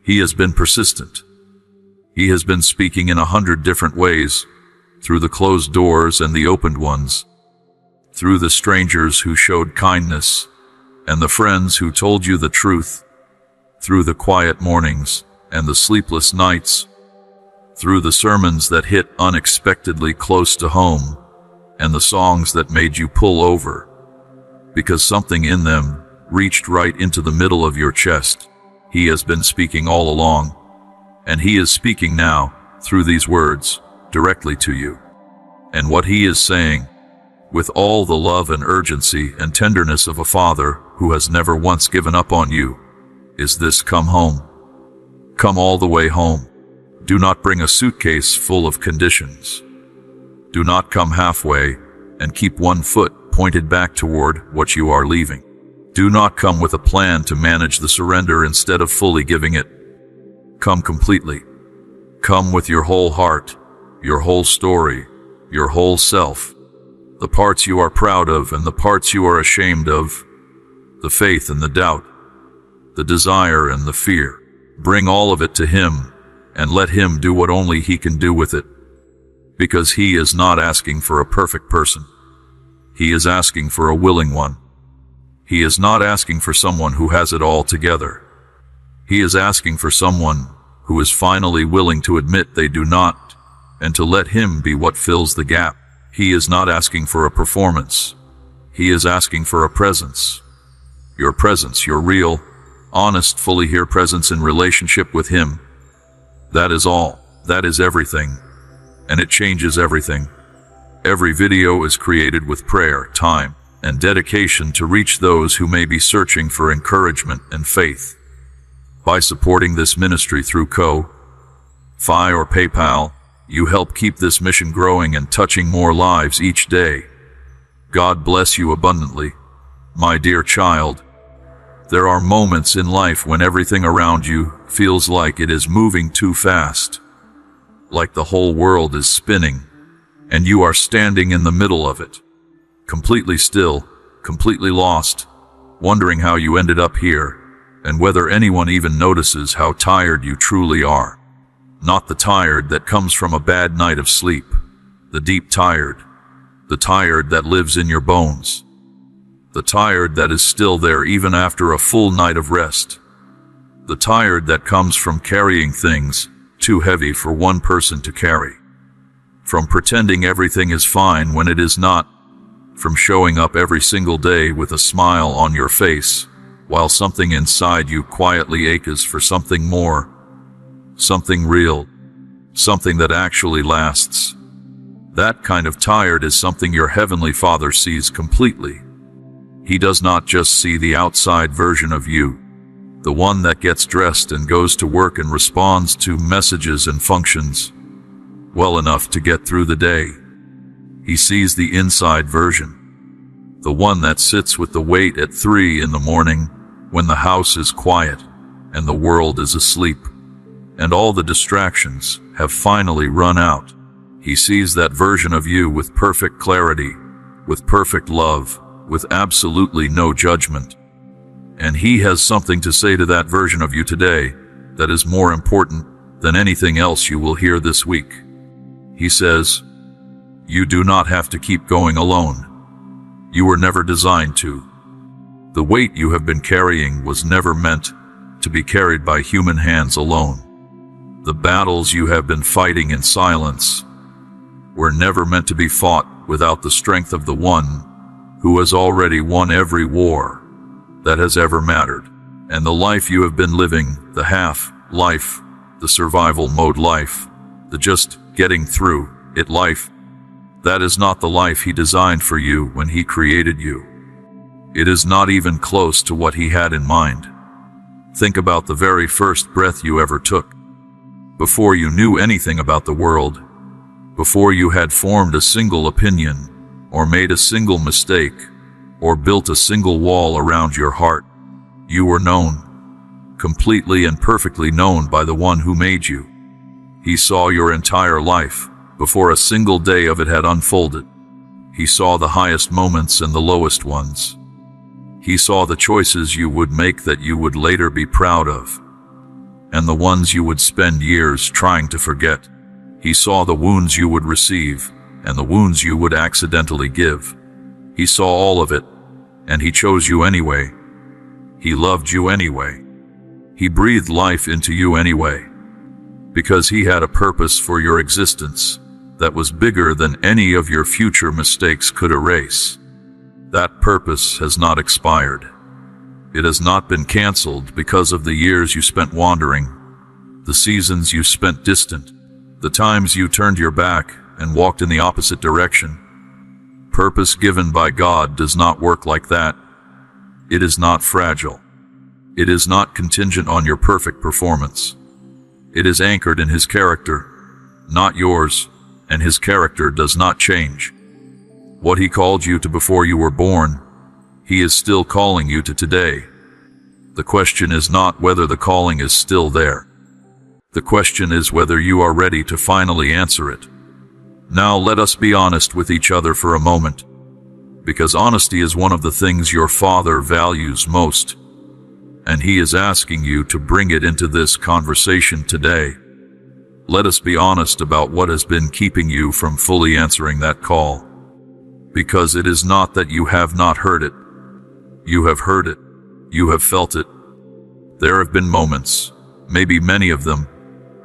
He has been persistent. He has been speaking in 100 different ways, through the closed doors and the opened ones, through the strangers who showed kindness and the friends who told you the truth, through the quiet mornings and the sleepless nights, through the sermons that hit unexpectedly close to home and the songs that made you pull over, because something in them reached right into the middle of your chest. He has been speaking all along, and He is speaking now through these words directly to you. And what He is saying, with all the love and urgency and tenderness of a father who has never once given up on you, is this: come home. Come all the way home. Do not bring a suitcase full of conditions. Do not come halfway and keep one foot pointed back toward what you are leaving. Do not come with a plan to manage the surrender instead of fully giving it. Come completely. Come with your whole heart, your whole story, your whole self, the parts you are proud of and the parts you are ashamed of, the faith and the doubt, the desire and the fear. Bring all of it to Him and let Him do what only He can do with it. Because He is not asking for a perfect person. He is asking for a willing one. He is not asking for someone who has it all together. He is asking for someone who is finally willing to admit they do not, and to let Him be what fills the gap. He is not asking for a performance. He is asking for a presence. Your presence, your real, honest, fully here presence in relationship with Him. That is all. That is everything. And it changes everything. Every video is created with prayer, time, and dedication to reach those who may be searching for encouragement and faith. By supporting this ministry through Ko-Fi or PayPal, you help keep this mission growing and touching more lives each day. God bless you abundantly, my dear child. There are moments in life when everything around you feels like it is moving too fast, like the whole world is spinning, and you are standing in the middle of it, completely still, completely lost, wondering how you ended up here, and whether anyone even notices how tired you truly are. Not the tired that comes from a bad night of sleep, the deep tired, the tired that lives in your bones, the tired that is still there even after a full night of rest, the tired that comes from carrying things too heavy for one person to carry, from pretending everything is fine when it is not, from showing up every single day with a smile on your face, while something inside you quietly aches for something more, something real, something that actually lasts. That kind of tired is something your Heavenly Father sees completely. He does not just see the outside version of you, the one that gets dressed and goes to work and responds to messages and functions well enough to get through the day. He sees the inside version, the one that sits with the weight at 3 in the morning when the house is quiet and the world is asleep and all the distractions have finally run out. He sees that version of you with perfect clarity, with perfect love, with absolutely no judgment. And He has something to say to that version of you today that is more important than anything else you will hear this week. He says, you do not have to keep going alone. You were never designed to. The weight you have been carrying was never meant to be carried by human hands alone. The battles you have been fighting in silence were never meant to be fought without the strength of the one who has already won every war that has ever mattered. And the life you have been living, the half life, the survival mode life, the just getting through it life, that is not the life He designed for you when He created you. It is not even close to what He had in mind. Think about the very first breath you ever took. Before you knew anything about the world, before you had formed a single opinion, or made a single mistake, or built a single wall around your heart, you were known, completely and perfectly known by the one who made you. He saw your entire life, before a single day of it had unfolded. He saw the highest moments and the lowest ones. He saw the choices you would make that you would later be proud of, and the ones you would spend years trying to forget. He saw the wounds you would receive, and the wounds you would accidentally give. He saw all of it, and He chose you anyway. He loved you anyway. He breathed life into you anyway, because He had a purpose for your existence that was bigger than any of your future mistakes could erase. That purpose has not expired. It has not been canceled because of the years you spent wandering, the seasons you spent distant, the times you turned your back and walked in the opposite direction. Purpose given by God does not work like that. It is not fragile. It is not contingent on your perfect performance. It is anchored in his character, not yours, and his character does not change. What he called you to before you were born, he is still calling you to today. The question is not whether the calling is still there. The question is whether you are ready to finally answer it. Now let us be honest with each other for a moment, because honesty is one of the things your Father values most, and he is asking you to bring it into this conversation today. Let us be honest about what has been keeping you from fully answering that call, because it is not that you have not heard it. You have heard it. You have felt it. There have been moments, maybe many of them,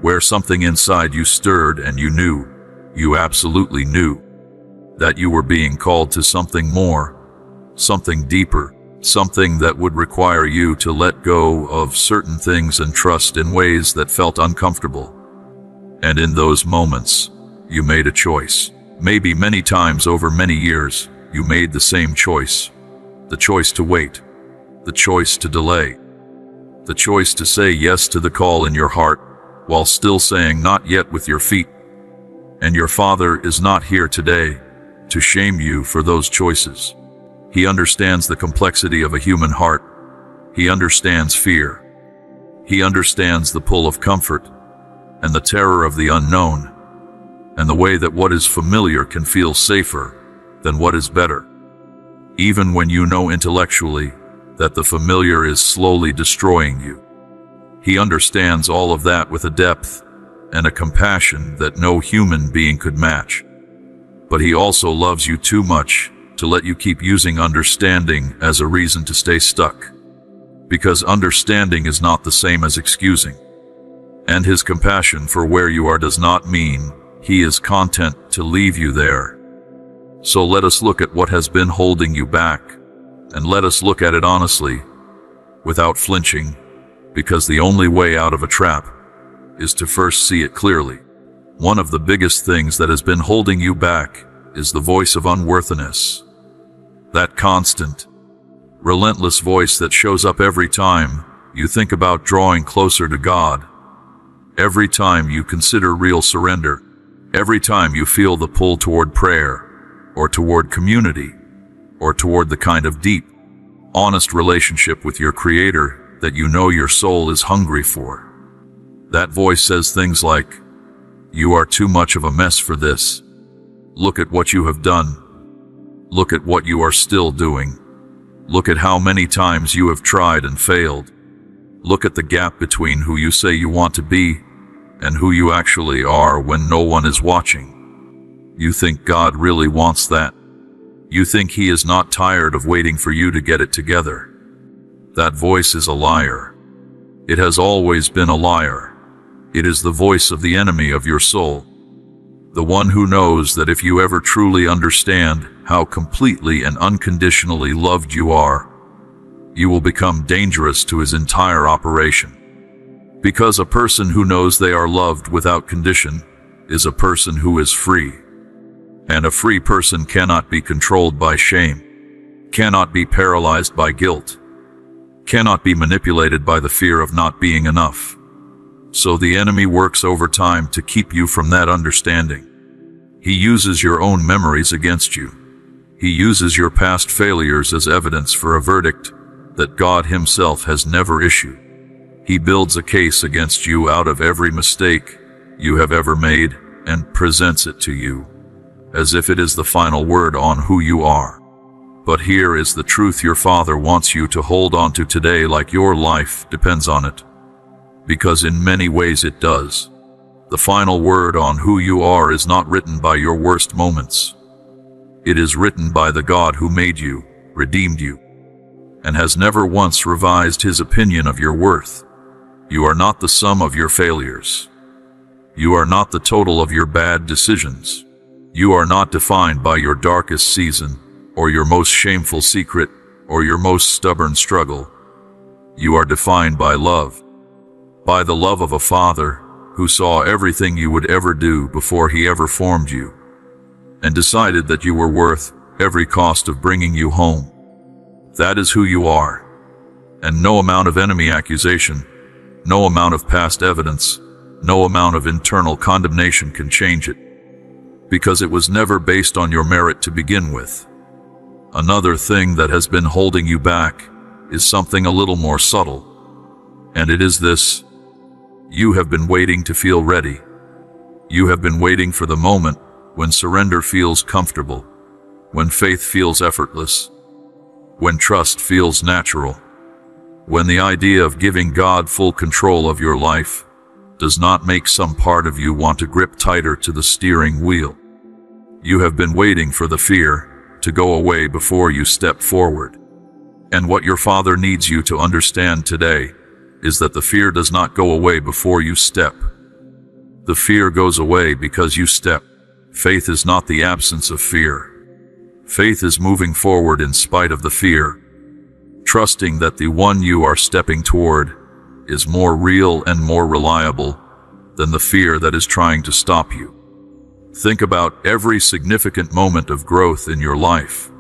where something inside you stirred and you knew, you absolutely knew, that you were being called to something more, something deeper, something that would require you to let go of certain things and trust in ways that felt uncomfortable. And in those moments, you made a choice. Maybe many times over many years, you made the same choice. The choice to wait. The choice to delay. The choice to say yes to the call in your heart, while still saying not yet with your feet. And your Father is not here today to shame you for those choices. He understands the complexity of a human heart. He understands fear. He understands the pull of comfort and the terror of the unknown, and the way that what is familiar can feel safer than what is better, even when you know intellectually that the familiar is slowly destroying you. He understands all of that with a depth and a compassion that no human being could match. But he also loves you too much to let you keep using understanding as a reason to stay stuck, because understanding is not the same as excusing. And his compassion for where you are does not mean he is content to leave you there. So let us look at what has been holding you back, and let us look at it honestly, without flinching, because the only way out of a trap is to first see it clearly. One of the biggest things that has been holding you back is the voice of unworthiness. That constant, relentless voice that shows up every time you think about drawing closer to God, every time you consider real surrender, every time you feel the pull toward prayer, or toward community, or toward the kind of deep, honest relationship with your Creator that you know your soul is hungry for. That voice says things like, "You are too much of a mess for this. Look at what you have done. Look at what you are still doing. Look at how many times you have tried and failed. Look at the gap between who you say you want to be and who you actually are when no one is watching. You think God really wants that? You think He is not tired of waiting for you to get it together?" That voice is a liar. It has always been a liar. It is the voice of the enemy of your soul, the one who knows that if you ever truly understand how completely and unconditionally loved you are, you will become dangerous to his entire operation. Because a person who knows they are loved without condition is a person who is free. And a free person cannot be controlled by shame, cannot be paralyzed by guilt, cannot be manipulated by the fear of not being enough. So the enemy works overtime to keep you from that understanding. He uses your own memories against you. He uses your past failures as evidence for a verdict that God Himself has never issued. He builds a case against you out of every mistake you have ever made and presents it to you as if it is the final word on who you are. But here is the truth your Father wants you to hold on to today, like your life depends on it. Because in many ways it does. The final word on who you are is not written by your worst moments. It is written by the God who made you, redeemed you, and has never once revised His opinion of your worth. You are not the sum of your failures. You are not the total of your bad decisions. You are not defined by your darkest season, or your most shameful secret, or your most stubborn struggle. You are defined by love. By the love of a Father who saw everything you would ever do before He ever formed you, and decided that you were worth every cost of bringing you home. That is who you are. And no amount of enemy accusation, no amount of past evidence, No amount of internal condemnation can change it, because it was never based on your merit to begin with. Another thing that has been holding you back is something a little more subtle, and it is this: you have been waiting to feel ready. You have been waiting for the moment when surrender feels comfortable, when faith feels effortless, when trust feels natural, when the idea of giving God full control of your life does not make some part of you want to grip tighter to the steering wheel. You have been waiting for the fear to go away before you step forward. And what your Father needs you to understand today is that the fear does not go away before you step. The fear goes away because you step. Faith is not the absence of fear. Faith is moving forward in spite of the fear, trusting that the one you are stepping toward is more real and more reliable than the fear that is trying to stop you. Think about every significant moment of growth in your life.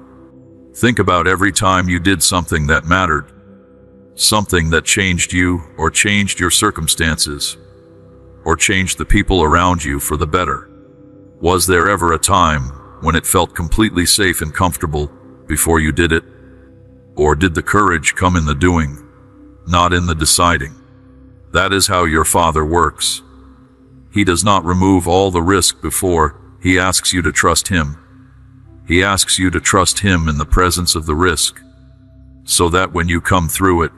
Think about every time you did something that mattered, something that changed you or changed your circumstances, or changed the people around you for the better. Was there ever a time when it felt completely safe and comfortable before you did it? Or did the courage come in the doing, not in the deciding? That is how your Father works. He does not remove all the risk before He asks you to trust Him. He asks you to trust Him in the presence of the risk, so that when you come through it,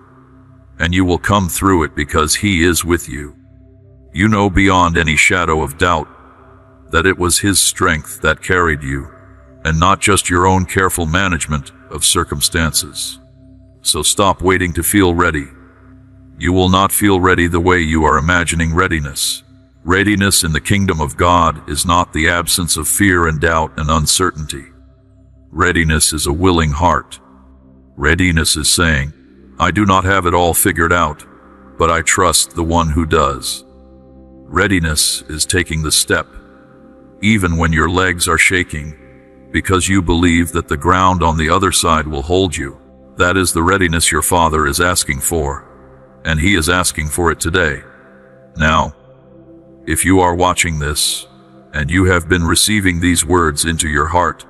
and you will come through it because He is with you, you know beyond any shadow of doubt that it was His strength that carried you, and not just your own careful management of circumstances. So stop waiting to feel ready. You will not feel ready the way you are imagining readiness. Readiness in the kingdom of God is not the absence of fear and doubt and uncertainty. Readiness is a willing heart. Readiness is saying, I do not have it all figured out, but I trust the one who does. Readiness is taking the step, even when your legs are shaking, because you believe that the ground on the other side will hold you. That is the readiness your Father is asking for, and He is asking for it today. Now, if you are watching this, and you have been receiving these words into your heart,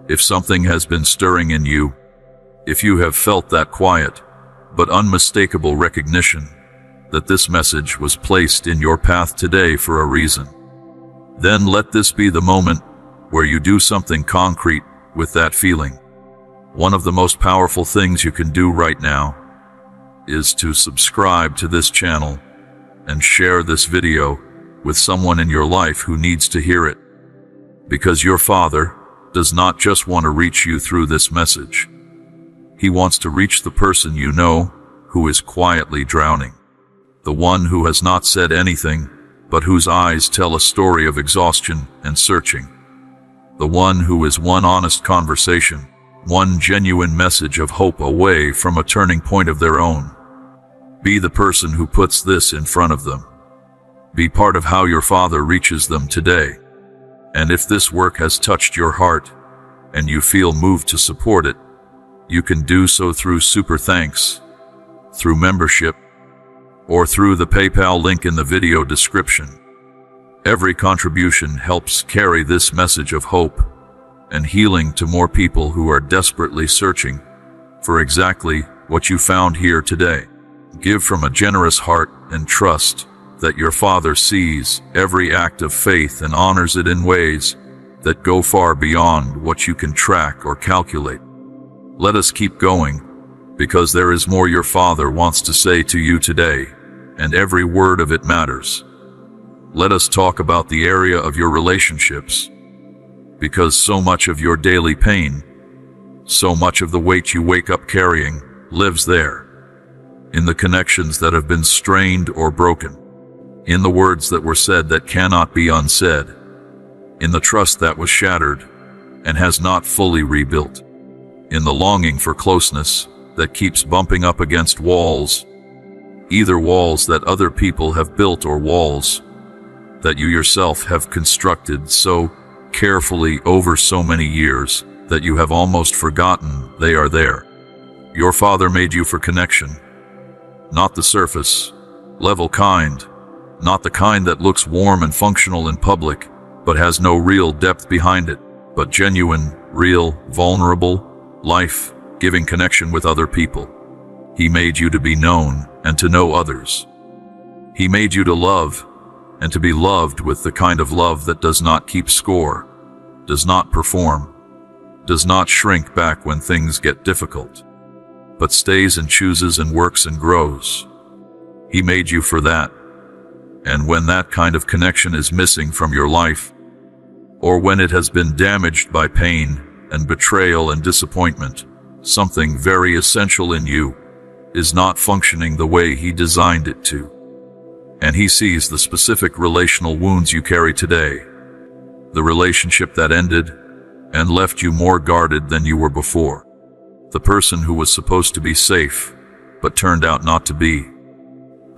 if something has been stirring in you, if you have felt that quiet but unmistakable recognition that this message was placed in your path today for a reason, then let this be the moment where you do something concrete with that feeling. One of the most powerful things you can do right now is to subscribe to this channel and share this video with someone in your life who needs to hear it, because your Father does not just want to reach you through this message. He wants to reach the person you know who is quietly drowning, the one who has not said anything, but whose eyes tell a story of exhaustion and searching, the one who is one honest conversation, one genuine message of hope away from a turning point of their own. Be the person who puts this in front of them. Be part of how your Father reaches them today. And if this work has touched your heart, and you feel moved to support it, you can do so through super thanks, through membership, or through the PayPal link in the video description. Every contribution helps carry this message of hope and healing to more people who are desperately searching for exactly what you found here today. Give from a generous heart and trust that your Father sees every act of faith and honors it in ways that go far beyond what you can track or calculate. Let us keep going, because there is more your Father wants to say to you today, and every word of it matters. Let us talk about the area of your relationships, because so much of your daily pain, so much of the weight you wake up carrying, lives there, in the connections that have been strained or broken, in the words that were said that cannot be unsaid, in the trust that was shattered and has not fully rebuilt, in the longing for closeness that keeps bumping up against walls, either walls that other people have built or walls that you yourself have constructed so carefully over so many years that you have almost forgotten they are there. Your Father made you for connection, not the surface level kind, Not the kind that looks warm and functional in public, but has no real depth behind it, but genuine, real, vulnerable, life-giving connection with other people. He made you to be known and to know others. He made you to love and to be loved with the kind of love that does not keep score, does not perform, does not shrink back when things get difficult, but stays and chooses and works and grows. He made you for that. And when that kind of connection is missing from your life, or when it has been damaged by pain and betrayal and disappointment, something very essential in you is not functioning the way He designed it to. And He sees the specific relational wounds you carry today, the relationship that ended and left you more guarded than you were before, the person who was supposed to be safe but turned out not to be,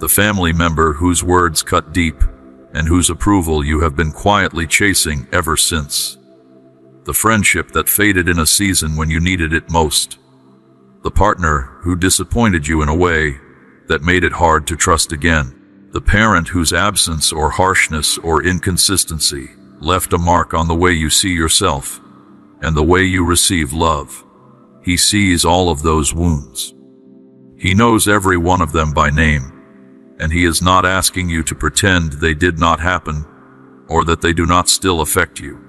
the family member whose words cut deep and whose approval you have been quietly chasing ever since, the friendship that faded in a season when you needed it most, the partner who disappointed you in a way that made it hard to trust again, the parent whose absence or harshness or inconsistency left a mark on the way you see yourself and the way you receive love. He sees all of those wounds. He knows every one of them by name, and He is not asking you to pretend they did not happen or that they do not still affect you.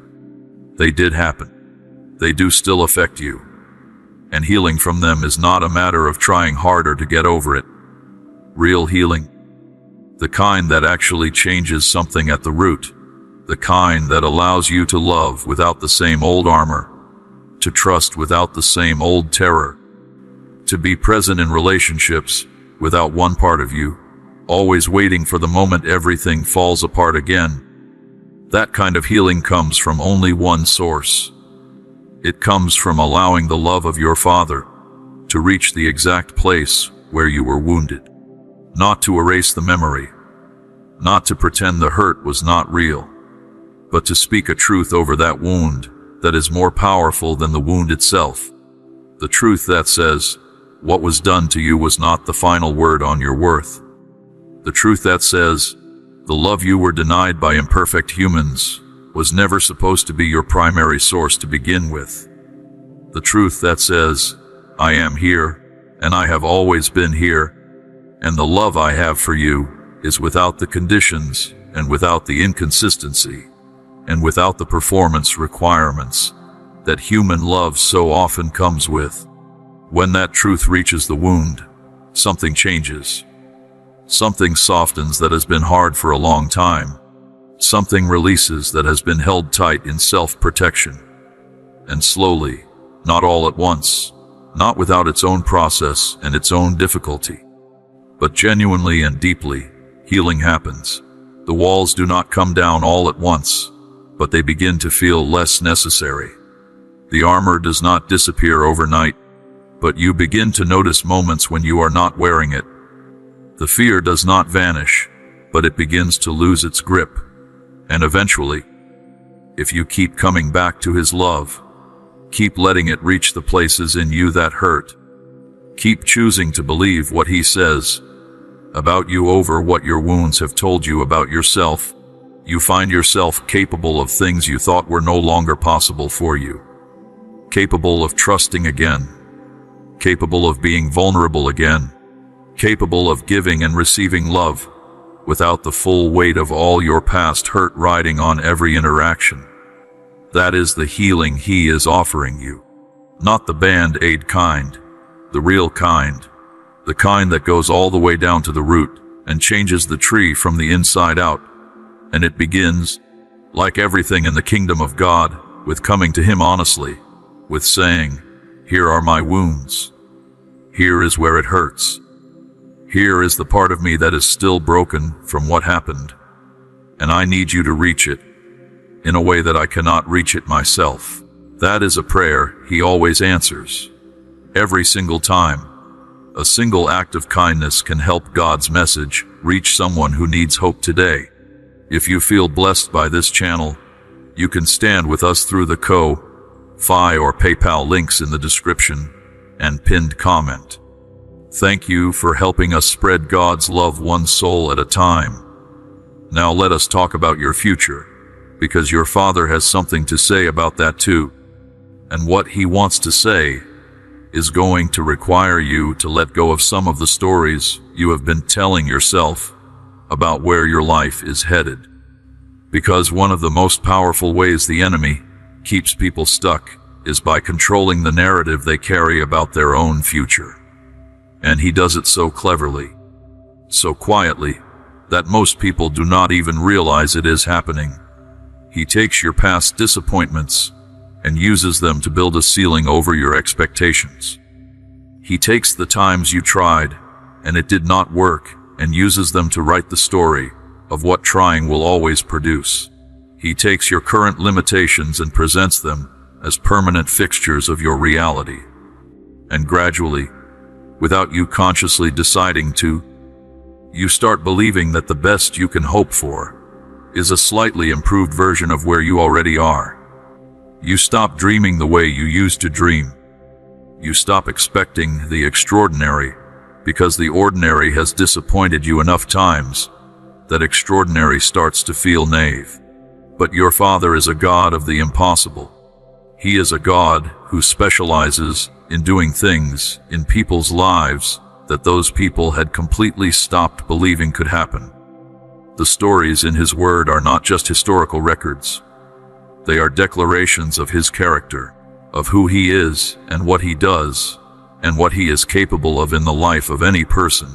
They did happen. They do still affect you. And healing from them is not a matter of trying harder to get over it. Real healing, the kind that actually changes something at the root, the kind that allows you to love without the same old armor, to trust without the same old terror, to be present in relationships without one part of you always waiting for the moment everything falls apart again. That kind of healing comes from only one source. It comes from allowing the love of your Father to reach the exact place where you were wounded. Not to erase the memory, not to pretend the hurt was not real, but to speak a truth over that wound that is more powerful than the wound itself. The truth that says, what was done to you was not the final word on your worth. The truth that says, the love you were denied by imperfect humans was never supposed to be your primary source to begin with. The truth that says, I am here, and I have always been here, and the love I have for you is without the conditions, and without the inconsistency, and without the performance requirements that human love so often comes with. When that truth reaches the wound, something changes. Something softens that has been hard for a long time. Something releases that has been held tight in self-protection. And slowly, not all at once, not without its own process and its own difficulty, but genuinely and deeply, healing happens. The walls do not come down all at once, but they begin to feel less necessary. The armor does not disappear overnight, but you begin to notice moments when you are not wearing it. The fear does not vanish, but it begins to lose its grip. And eventually, if you keep coming back to His love, keep letting it reach the places in you that hurt, keep choosing to believe what He says about you over what your wounds have told you about yourself, you find yourself capable of things you thought were no longer possible for you. Capable of trusting again. Capable of being vulnerable again. Capable of giving and receiving love without the full weight of all your past hurt riding on every interaction. That is the healing He is offering you. Not the band-aid kind, the real kind, the kind that goes all the way down to the root and changes the tree from the inside out. And it begins, like everything in the kingdom of God, with coming to Him honestly, with saying, here are my wounds. Here is where it hurts. Here is the part of me that is still broken from what happened, and I need you to reach it in a way that I cannot reach it myself. That is a prayer He always answers. Every single time. A single act of kindness can help God's message reach someone who needs hope today. If you feel blessed by this channel, you can stand with us through the Ko-Fi or PayPal links in the description and pinned comment. Thank you for helping us spread God's love one soul at a time. Now let us talk about your future, because your Father has something to say about that too. And what he wants to say is going to require you to let go of some of the stories you have been telling yourself about where your life is headed. Because one of the most powerful ways the enemy keeps people stuck is by controlling the narrative they carry about their own future. And he does it so cleverly, so quietly, that most people do not even realize it is happening. He takes your past disappointments and uses them to build a ceiling over your expectations. He takes the times you tried and it did not work and uses them to write the story of what trying will always produce. He takes your current limitations and presents them as permanent fixtures of your reality. And gradually, without you consciously deciding to, you start believing that the best you can hope for is a slightly improved version of where you already are. You stop dreaming the way you used to dream. You stop expecting the extraordinary because the ordinary has disappointed you enough times that extraordinary starts to feel naive. But your Father is a God of the impossible. He is a God who specializes in doing things in people's lives that those people had completely stopped believing could happen. The stories in his word are not just historical records. They are declarations of his character, of who he is and what he does, and what he is capable of in the life of any person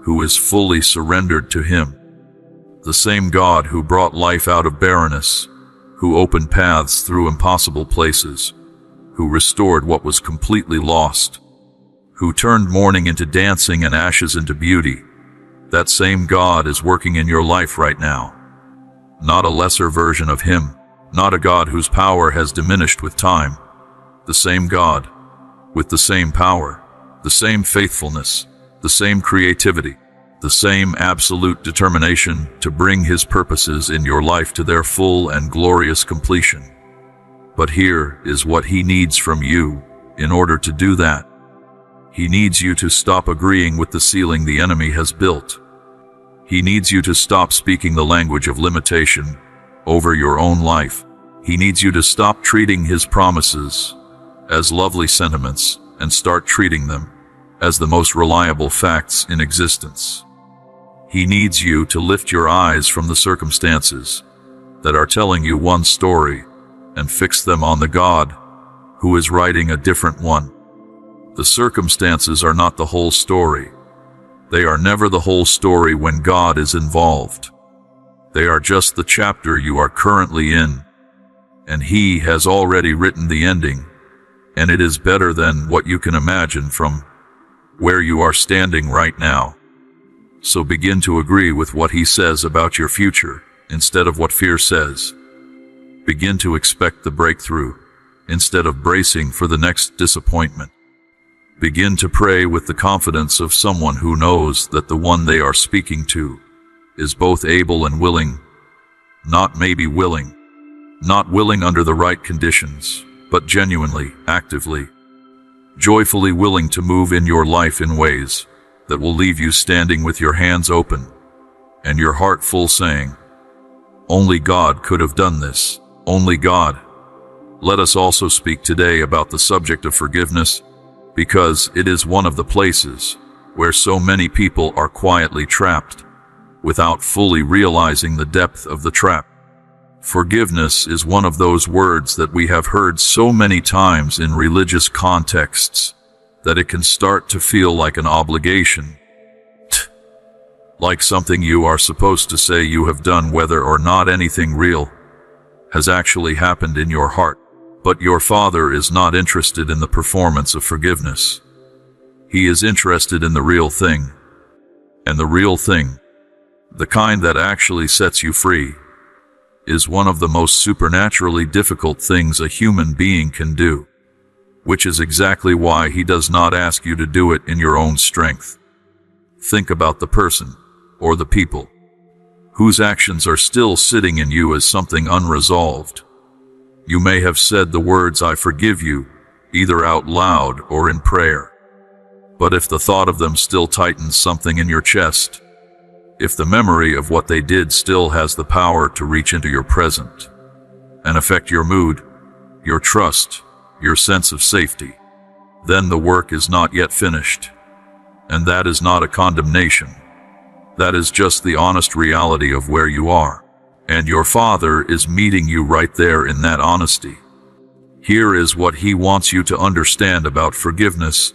who is fully surrendered to him. The same God who brought life out of barrenness, who opened paths through impossible places, who restored what was completely lost, who turned mourning into dancing and ashes into beauty. That same God is working in your life right now. Not a lesser version of him, not a God whose power has diminished with time. The same God, with the same power, the same faithfulness, the same creativity, the same absolute determination to bring his purposes in your life to their full and glorious completion. But here is what he needs from you in order to do that. He needs you to stop agreeing with the ceiling the enemy has built. He needs you to stop speaking the language of limitation over your own life. He needs you to stop treating his promises as lovely sentiments and start treating them as the most reliable facts in existence. He needs you to lift your eyes from the circumstances that are telling you one story and fix them on the God who is writing a different one. The circumstances are not the whole story. They are never the whole story when God is involved. They are just the chapter you are currently in, and he has already written the ending, and it is better than what you can imagine from where you are standing right now. So begin to agree with what he says about your future instead of what fear says. Begin to expect the breakthrough instead of bracing for the next disappointment. Begin to pray with the confidence of someone who knows that the one they are speaking to is both able and willing, not maybe willing, not willing under the right conditions, but genuinely, actively, joyfully willing to move in your life in ways that will leave you standing with your hands open and your heart full saying, "Only God could have done this, only God." Let us also speak today about the subject of forgiveness, because it is one of the places where so many people are quietly trapped without fully realizing the depth of the trap. Forgiveness is one of those words that we have heard so many times in religious contexts that it can start to feel like an obligation, like something you are supposed to say you have done whether or not anything real has actually happened in your heart. But your Father is not interested in the performance of forgiveness. He is interested in the real thing. And the real thing, the kind that actually sets you free, is one of the most supernaturally difficult things a human being can do, which is exactly why he does not ask you to do it in your own strength. Think about the person, or the people, whose actions are still sitting in you as something unresolved. You may have said the words "I forgive you," either out loud or in prayer. But if the thought of them still tightens something in your chest, if the memory of what they did still has the power to reach into your present and affect your mood, your trust, your sense of safety, then the work is not yet finished. And that is not a condemnation. That is just the honest reality of where you are. And your Father is meeting you right there in that honesty. Here is what He wants you to understand about forgiveness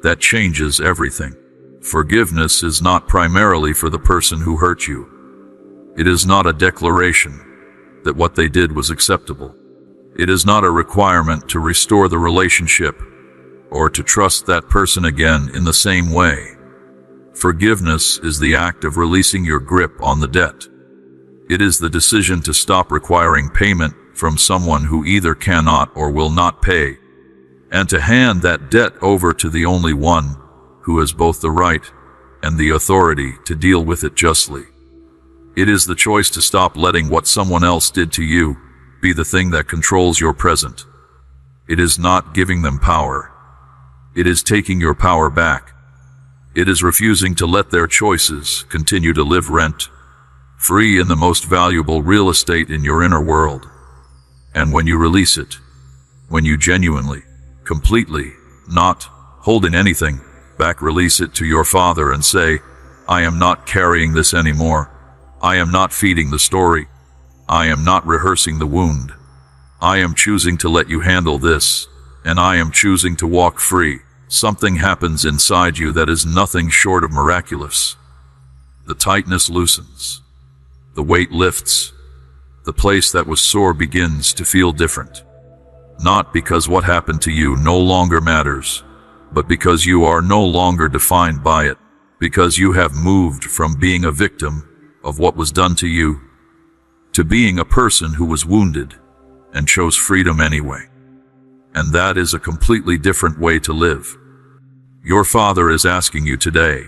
that changes everything. Forgiveness is not primarily for the person who hurt you. It is not a declaration that what they did was acceptable. It is not a requirement to restore the relationship or to trust that person again in the same way. Forgiveness is the act of releasing your grip on the debt. It is the decision to stop requiring payment from someone who either cannot or will not pay, and to hand that debt over to the only one who has both the right and the authority to deal with it justly. It is the choice to stop letting what someone else did to you be the thing that controls your present. It is not giving them power. It is taking your power back. It is refusing to let their choices continue to live rent-free in the most valuable real estate in your inner world. And when you release it, when you genuinely, completely, not holding anything back, release it to your Father and say, I am not carrying this anymore. I am not feeding the story. I am not rehearsing the wound. I am choosing to let you handle this, and I am choosing to walk free. Something happens inside you that is nothing short of miraculous. The tightness loosens. The weight lifts. The place that was sore begins to feel different. Not because what happened to you no longer matters, but because you are no longer defined by it, because you have moved from being a victim of what was done to you to being a person who was wounded and chose freedom anyway. And that is a completely different way to live. Your Father is asking you today,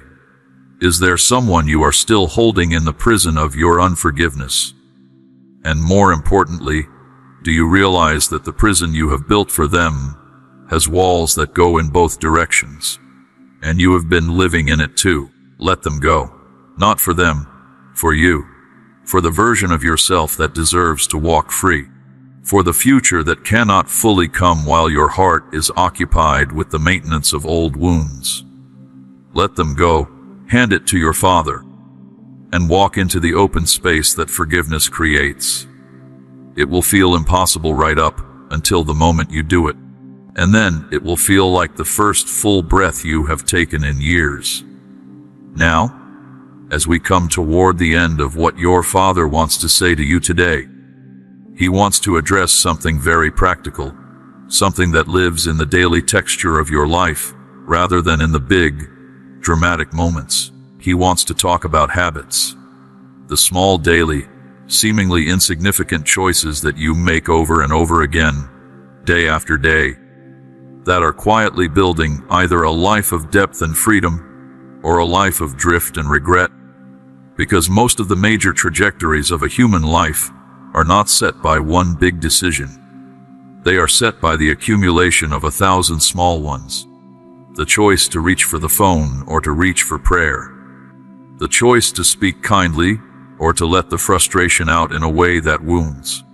is there someone you are still holding in the prison of your unforgiveness? And more importantly, do you realize that the prison you have built for them has walls that go in both directions? And you have been living in it too. Let them go. Not for them, for you. For the version of yourself that deserves to walk free. For the future that cannot fully come while your heart is occupied with the maintenance of old wounds. Let them go, hand it to your Father, and walk into the open space that forgiveness creates. It will feel impossible right up until the moment you do it, and then it will feel like the first full breath you have taken in years. Now, as we come toward the end of what your Father wants to say to you today, He wants to address something very practical, something that lives in the daily texture of your life, rather than in the big, dramatic moments. He wants to talk about habits, the small daily, seemingly insignificant choices that you make over and over again, day after day, that are quietly building either a life of depth and freedom, or a life of drift and regret. Because most of the major trajectories of a human life are not set by one big decision. They are set by the accumulation of 1,000 small ones. The choice to reach for the phone or to reach for prayer. The choice to speak kindly or to let the frustration out in a way that wounds.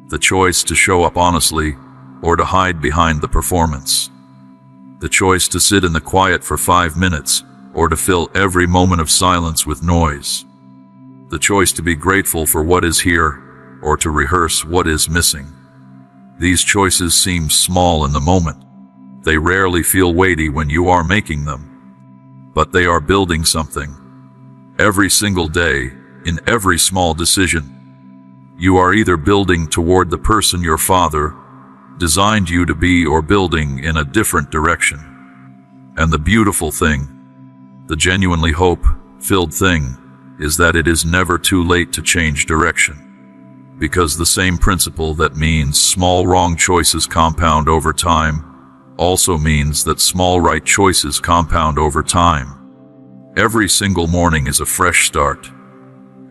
The choice to show up honestly or to hide behind the performance. The choice to sit in the quiet for 5 minutes or to fill every moment of silence with noise. The choice to be grateful for what is here or to rehearse what is missing. These choices seem small in the moment. They rarely feel weighty when you are making them. But they are building something. Every single day, in every small decision, you are either building toward the person your Father designed you to be or building in a different direction. And the beautiful thing, the genuinely hope-filled thing, is that it is never too late to change direction. Because the same principle that means small wrong choices compound over time also means that small right choices compound over time. Every single morning is a fresh start.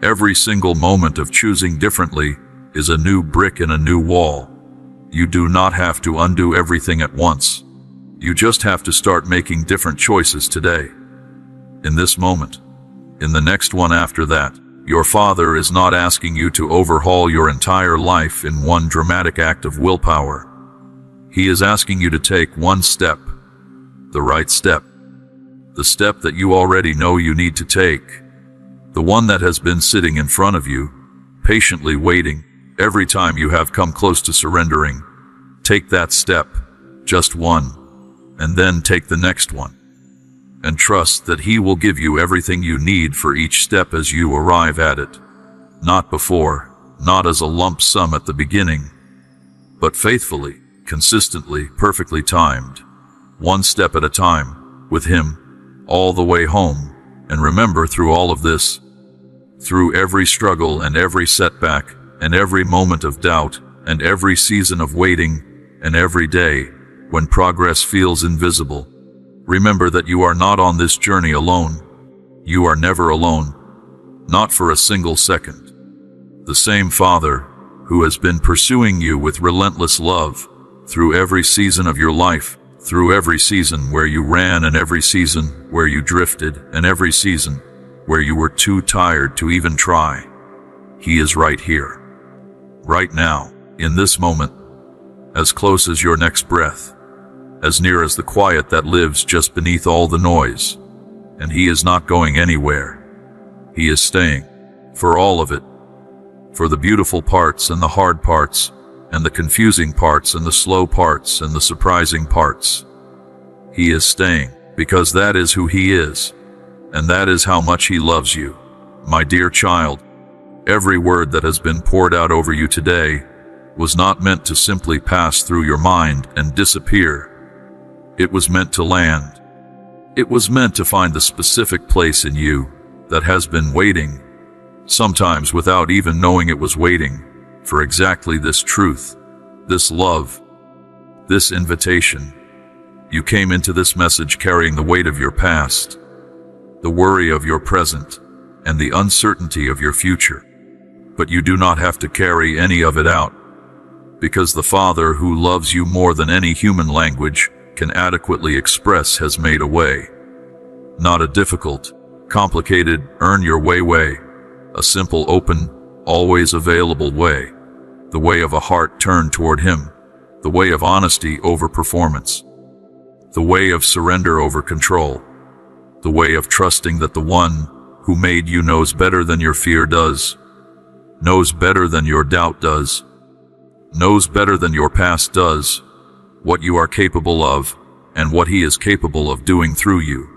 Every single moment of choosing differently is a new brick in a new wall. You do not have to undo everything at once. You just have to start making different choices today. In this moment, in the next one after that. Your Father is not asking you to overhaul your entire life in one dramatic act of willpower. He is asking you to take one step, the right step, the step that you already know you need to take, the one that has been sitting in front of you, patiently waiting. Every time you have come close to surrendering, take that step, just one, and then take the next one. And trust that He will give you everything you need for each step as you arrive at it. Not before, not as a lump sum at the beginning, but faithfully, consistently, perfectly timed, one step at a time, with Him, all the way home. And remember, through all of this, through every struggle and every setback, and every moment of doubt, and every season of waiting, and every day when progress feels invisible, remember that you are not on this journey alone. You are never alone, not for a single second. The same Father who has been pursuing you with relentless love through every season of your life, through every season where you ran, and every season where you drifted, and every season where you were too tired to even try. He is right here, right now, in this moment, as close as your next breath, as near as the quiet that lives just beneath all the noise. And He is not going anywhere. He is staying, for all of it, for the beautiful parts and the hard parts, and the confusing parts and the slow parts and the surprising parts. He is staying, because that is who He is, and that is how much He loves you. My dear child, every word that has been poured out over you today was not meant to simply pass through your mind and disappear. It was meant to land. It was meant to find the specific place in you that has been waiting, sometimes without even knowing it was waiting, for exactly this truth, this love, this invitation. You came into this message carrying the weight of your past, the worry of your present, and the uncertainty of your future. But you do not have to carry any of it out, because the Father who loves you more than any human language can adequately express has made a way. Not a difficult, complicated, earn your way, a simple, open, always available way. The way of a heart turned toward Him, the way of honesty over performance, the way of surrender over control, the way of trusting that the one who made you knows better than your fear does, knows better than your doubt does, knows better than your past does, what you are capable of, and what He is capable of doing through you.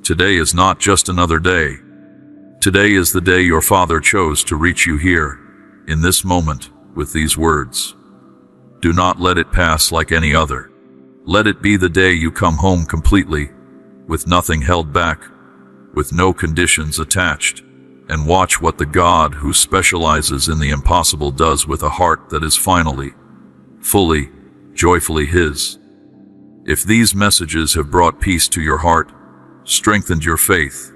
Today is not just another day. Today is the day your Father chose to reach you here, in this moment, with these words. Do not let it pass like any other. Let it be the day you come home completely, with nothing held back, with no conditions attached, and watch what the God who specializes in the impossible does with a heart that is finally, fully, joyfully His. If these messages have brought peace to your heart, strengthened your faith,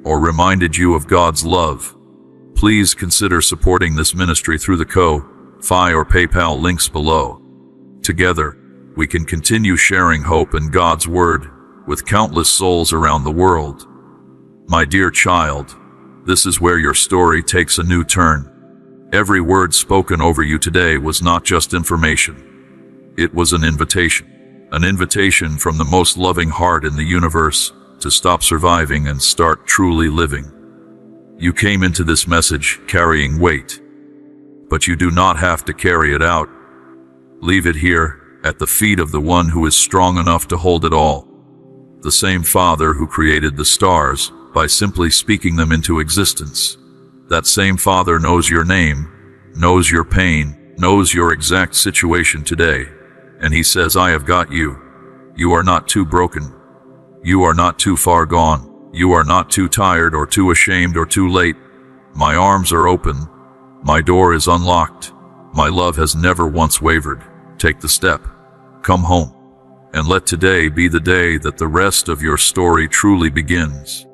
or reminded you of God's love, please consider supporting this ministry through the Ko-Fi or PayPal links below. Together, we can continue sharing hope and God's Word with countless souls around the world. My dear child, this is where your story takes a new turn. Every word spoken over you today was not just information. It was an invitation from the most loving heart in the universe to stop surviving and start truly living. You came into this message carrying weight, but you do not have to carry it out. Leave it here, at the feet of the one who is strong enough to hold it all. The same Father who created the stars by simply speaking them into existence. That same Father knows your name, knows your pain, knows your exact situation today. And He says, I have got you. You are not too broken. You are not too far gone. You are not too tired or too ashamed or too late. My arms are open. My door is unlocked. My love has never once wavered. Take the step. Come home. And let today be the day that the rest of your story truly begins.